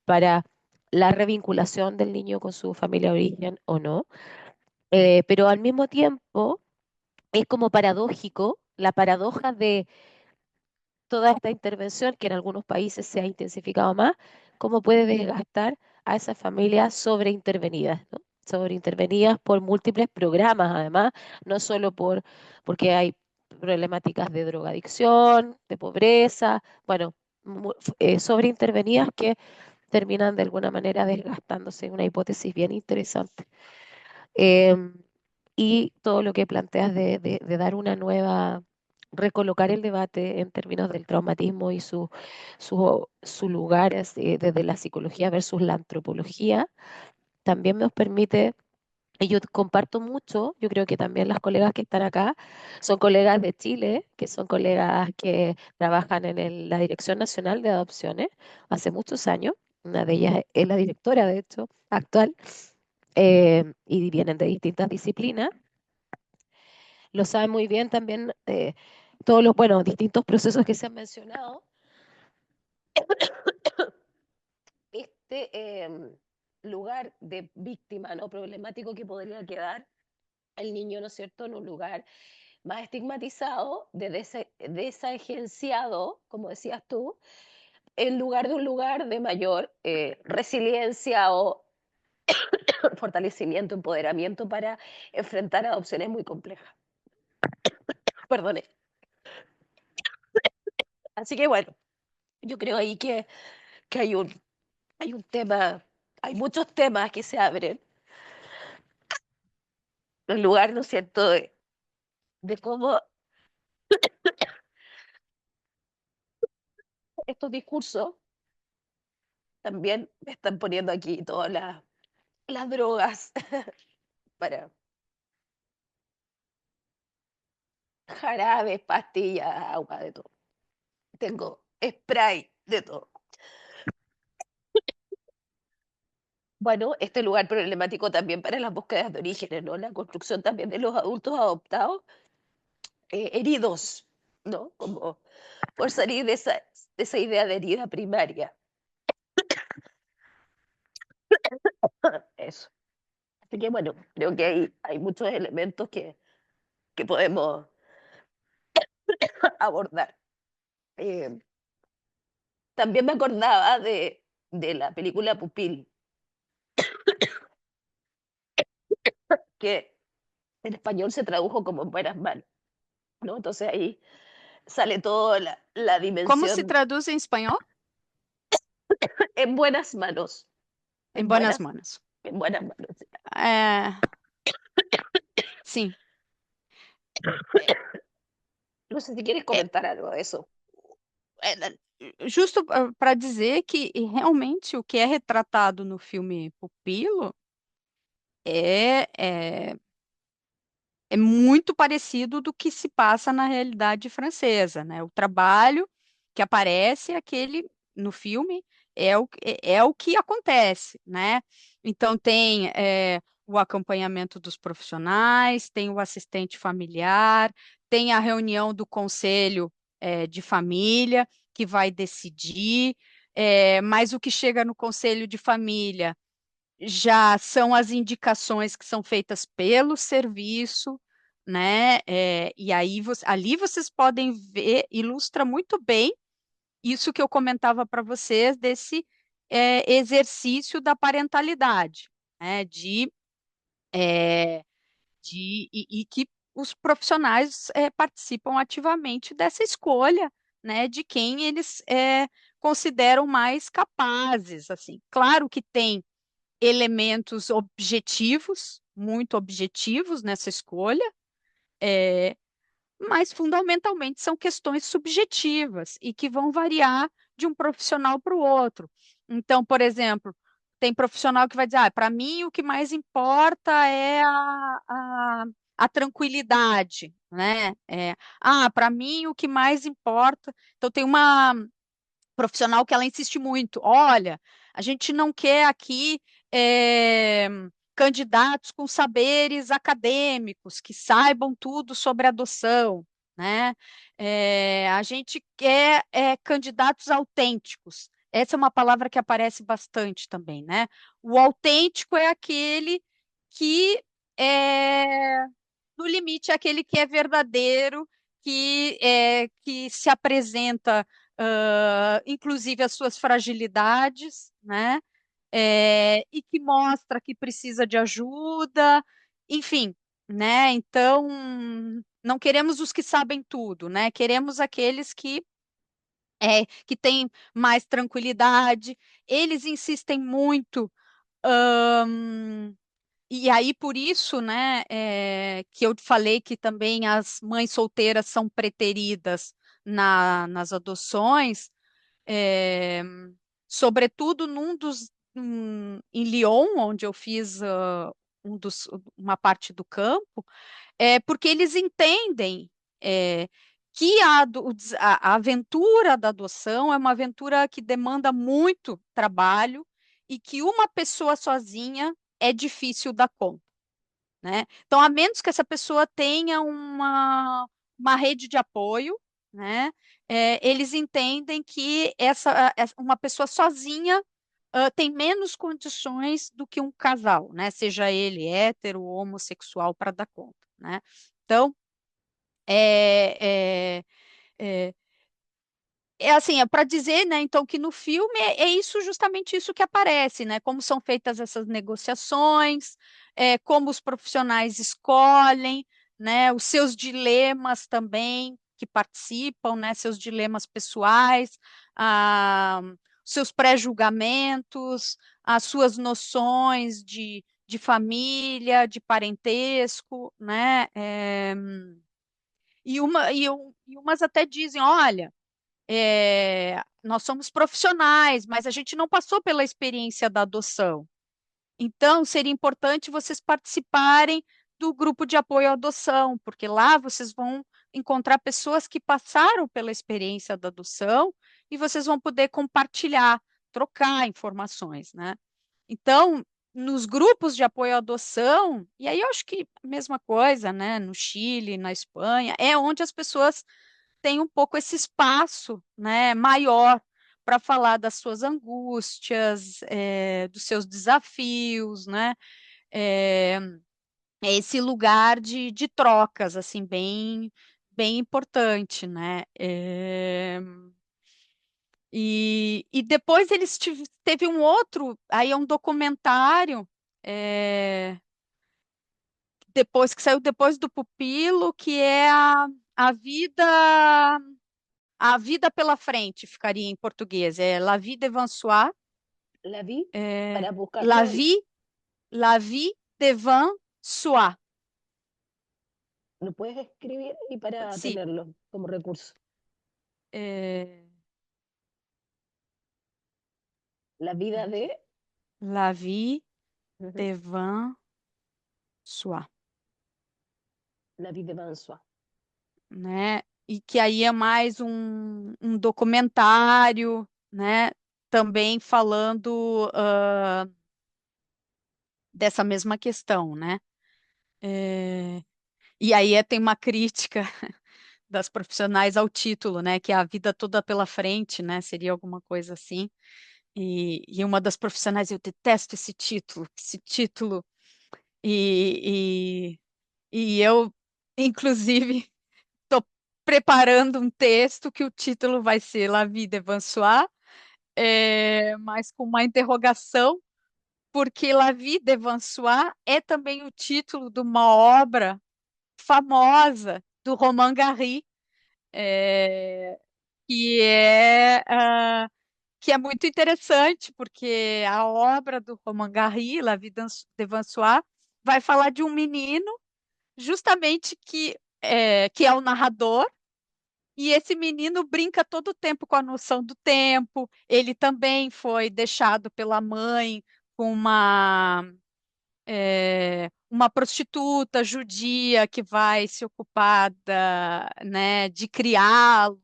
para la revinculación del niño con su familia de origen o no. Pero al mismo tiempo es como paradójico la paradoja de toda esta intervención que en algunos países se ha intensificado más, cómo puede desgastar a esas familias sobreintervenidas, ¿no? Sobreintervenidas por múltiples programas, además, no solo porque hay problemáticas de drogadicción, de pobreza, bueno, sobreintervenidas que terminan de alguna manera desgastándose. Una hipótesis bien interesante. Em, y todo lo que planteas de dar una nueva, recolocar el debate en términos del traumatismo y su lugar desde la psicología versus la antropología, también nos permite, y yo comparto mucho, yo creo que también las colegas que están acá son colegas de Chile, que son colegas que trabajan en la Dirección Nacional de Adopciones hace muchos años. Una de ellas es la directora, de hecho, actual, y vienen de distintas disciplinas. Lo saben muy bien también todos los, bueno, distintos procesos que se han mencionado. Este lugar de víctima, ¿no? Problemático que podría quedar el niño, ¿no es cierto?, en un lugar más estigmatizado, desagenciado, como decías tú, en lugar de un lugar de mayor resiliencia o fortalecimiento, empoderamiento para enfrentar adopciones muy complejas. Perdone. Así que bueno, yo creo ahí que hay un tema, hay muchos temas que se abren en lugar, ¿no es cierto?, de cómo estos discursos también están poniendo aquí todas las drogas para jarabes, pastillas, agua, de todo. Tengo spray, de todo. Bueno, este lugar problemático también para las búsquedas de orígenes, ¿no? La construcción también de los adultos adoptados heridos, ¿no? Como por salir de esa idea de herida primaria. Eso. Así que bueno, creo que hay muchos elementos que podemos abordar. Eh, también me acordaba de la película Pupil, que en español se tradujo como En buenas manos, ¿no? Entonces ahí sale toda la Como se dimensión traduz em espanhol? en buenas manos, Em en buenas buenas, manos. en buenas manos. É, sim. É, No sé si quieres é, comentar algo de eso. justo para dizer que realmente o que é retratado no filme Pupilo é é muito parecido do que se passa na realidade francesa, né? O trabalho que aparece aquele no filme é o que acontece, né? Então tem o acompanhamento dos profissionais, tem o assistente familiar, tem a reunião do conselho de família que vai decidir, mas o que chega no conselho de família já são as indicações que são feitas pelo serviço, né? E aí ali vocês podem ver, ilustra muito bem isso que eu comentava para vocês desse exercício da parentalidade, né? É, e que os profissionais participam ativamente dessa escolha, né? De quem eles consideram mais capazes, assim. Claro que tem elementos objetivos, muito objetivos nessa escolha, mas fundamentalmente são questões subjetivas e que vão variar de um profissional para o outro. Então, por exemplo, tem profissional que vai dizer, para mim o que mais importa é a tranquilidade, né? Para mim o que mais importa. Então, tem uma profissional que ela insiste muito. Olha, a gente não quer aqui é, candidatos com saberes acadêmicos, que saibam tudo sobre adoção, né? A gente quer candidatos autênticos. Essa é uma palavra que aparece bastante também, né? O autêntico é aquele que no limite, é aquele que é verdadeiro, que se apresenta inclusive as suas fragilidades, né? E que mostra que precisa de ajuda, enfim, né? Então, não queremos os que sabem tudo, né? Queremos aqueles que que tem mais tranquilidade. Eles insistem muito, e aí por isso, né, que eu falei que também as mães solteiras são preteridas nas adoções, é, sobretudo em Lyon, onde eu fiz uma parte do campo, porque eles entendem é, que a aventura da adoção é uma aventura que demanda muito trabalho e que uma pessoa sozinha é difícil dar conta, né? Então, a menos que essa pessoa tenha uma rede de apoio, né? Eles entendem que uma pessoa sozinha tem menos condições do que um casal, né? Seja ele hétero ou homossexual para dar conta, né? Então, é, é, é, assim, é para dizer, né, então, que no filme é isso, justamente isso que aparece, né? Como são feitas essas negociações, como os profissionais escolhem, né? Os seus dilemas também que participam, né? Seus dilemas pessoais, seus pré-julgamentos, as suas noções de família, de parentesco, né? E umas até dizem, olha, nós somos profissionais, mas a gente não passou pela experiência da adoção. Então, seria importante vocês participarem do grupo de apoio à adoção, porque lá vocês vão encontrar pessoas que passaram pela experiência da adoção e vocês vão poder compartilhar, trocar informações, né? Então, nos grupos de apoio à adoção, e aí eu acho que a mesma coisa, né? No Chile, na Espanha, é onde as pessoas têm um pouco esse espaço, né, maior para falar das suas angústias, dos seus desafios, né? É, é esse lugar de trocas, assim, bem importante, né? E depois teve um outro, aí é um documentário, é, depois que saiu depois do Pupilo, que é a vida pela frente, ficaria em português, é La Vie devant soi, La vi é, para La buscarlo. Vie, La Vie devant soi, ¿Lo puedes escribir y para sim, tenerlo como recurso? é, La vida aqui, de... La Vie Ujú. devant soi, La vida de Soi. né? E que aí é mais um documentário, né? Também falando dessa mesma questão, né? É, e aí tem uma crítica das profissionais ao título, né? Que é a vida toda pela frente, né? Seria alguma coisa assim. E uma das profissionais, eu detesto esse título, e, e eu, inclusive, estou preparando um texto que o título vai ser La Vie devant soi, mas com uma interrogação, porque La Vie devant soi é também o título de uma obra famosa do Romain Gary, é, que é que é muito interessante, porque a obra do Romain Gary, La Vie devant soi, vai falar de um menino, justamente que é o narrador, e esse menino brinca todo o tempo com a noção do tempo. Ele também foi deixado pela mãe com uma prostituta judia que vai se ocupar né, de criá-lo.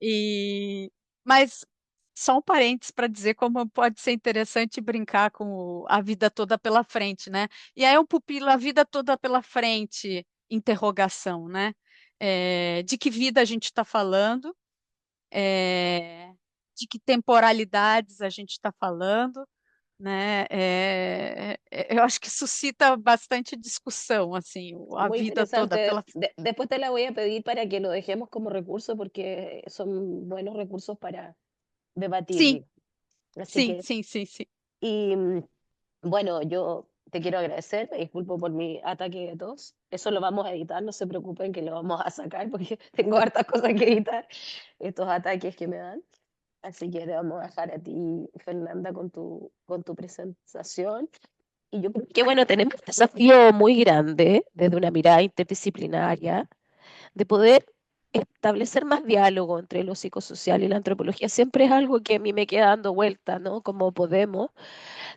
E, mas só um parênteses para dizer como pode ser interessante brincar com a vida toda pela frente, né? E aí um pupilo, a vida toda pela frente, interrogação, né? De que vida a gente está falando, de que temporalidades a gente está falando, né? Eu acho que suscita bastante discussão, assim, a Muy vida toda interesante. pela. Después te la voy a pedir para que lo dejemos como recurso porque son buenos recursos para debatir, Sim, digo. Así sim, que, sim, sim, sim. y bueno, yo te quiero agradecer, me disculpo por mi ataque de tos. Eso lo vamos a editar, no se preocupen que lo vamos a sacar porque tengo hartas cosas que editar, estos ataques que me dan. Así que te vamos a dejar a ti, Fernanda, con tu presentación. Y yo creo que, bueno, tenemos un desafío muy grande desde una mirada interdisciplinaria de poder establecer más diálogo entre lo psicosocial y la antropología. Siempre es algo que a mí me queda dando vuelta, ¿no? Cómo podemos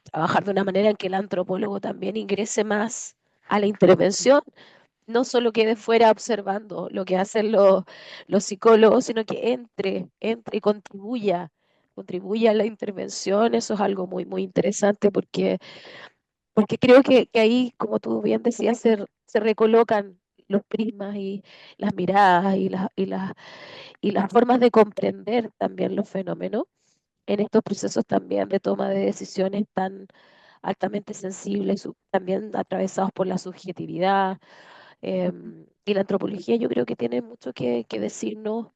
trabajar de una manera en que el antropólogo también ingrese más a la intervención, no solo quede fuera observando lo que hacen los psicólogos, sino que entre y contribuya a la intervención. Eso es algo muy, muy interesante porque creo que ahí, como tú bien decías, se recolocan los prismas y las miradas y las formas de comprender también los fenómenos en estos procesos también de toma de decisiones tan altamente sensibles, también atravesados por la subjetividad. Y la antropología yo creo que tiene mucho que decirnos,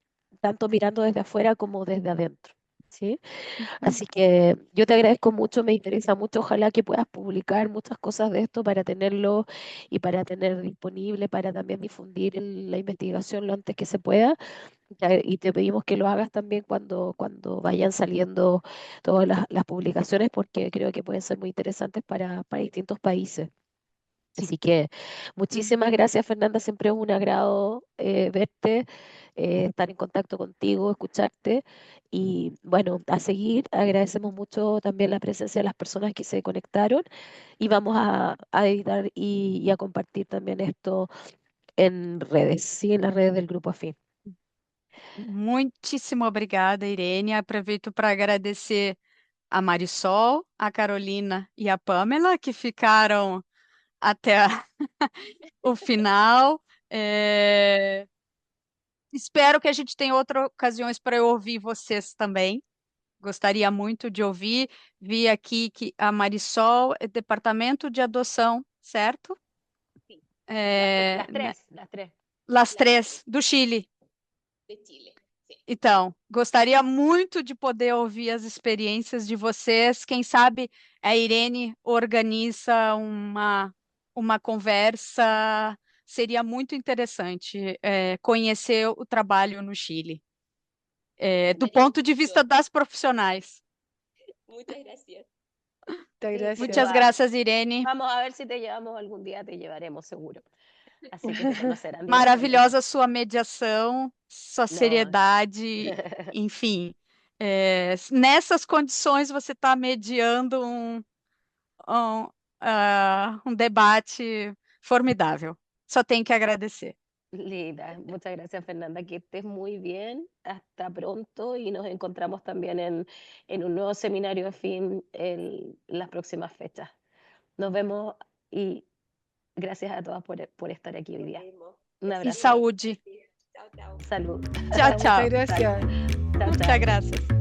tanto mirando desde afuera como desde adentro. ¿Sí? Ujú. Así que yo te agradezco mucho, me interesa mucho, ojalá que puedas publicar muchas cosas de esto para tenerlo y para tener disponible, para también difundir la investigación lo antes que se pueda. Y te pedimos que lo hagas también cuando vayan saliendo todas las publicaciones, porque creo que pueden ser muy interesantes para distintos países. Sí. Así que muchísimas gracias, Fernanda. Siempre es un agrado verte, estar en contacto contigo, escucharte. Y bueno, a seguir, agradecemos mucho también la presencia de las personas que se conectaron y vamos a editar y a compartir también esto en redes, sí, en las redes del Grupo Afín. Muitíssimo obrigada, Irene. Aproveito para agradecer a Marisol, a Carolina e a Pamela, que ficaram até o final. Espero que a gente tenha outras ocasiões para eu ouvir vocês também. Gostaria muito de ouvir. Vi aqui que a Marisol é Departamento de Adoção, certo? Sí, É, las né? tres, las tres, Las las tres Três, do Chile. de Chile. Sí. Então, gostaria muito de poder ouvir as experiências de vocês. Quem sabe a Irene organiza uma conversa. Seria muito interessante conhecer o trabalho no Chile, do Estaría ponto de mucho. vista das profissionais. Muchas gracias. Muchas Sí, sin Muitas gracias. duda. graças, Irene. Vamos a ver si te llevamos algún día, te llevaremos seguro. Así que te conocerán directamente. Maravilhosa sua mediação, sua No. seriedade, enfim. Nessas condições, você está mediando um, um debate formidável. Só tenho que agradecer. Linda, muchas gracias Fernanda, que estés muy bien, hasta pronto y nos encontramos también en un nuevo seminario afín en las próximas fechas. Nos vemos y gracias a todas por estar aquí hoy día. Un E abrazo. saúde. Salud. Tchau, Muchas tchau. gracias. Chao, Muchas chao. graças.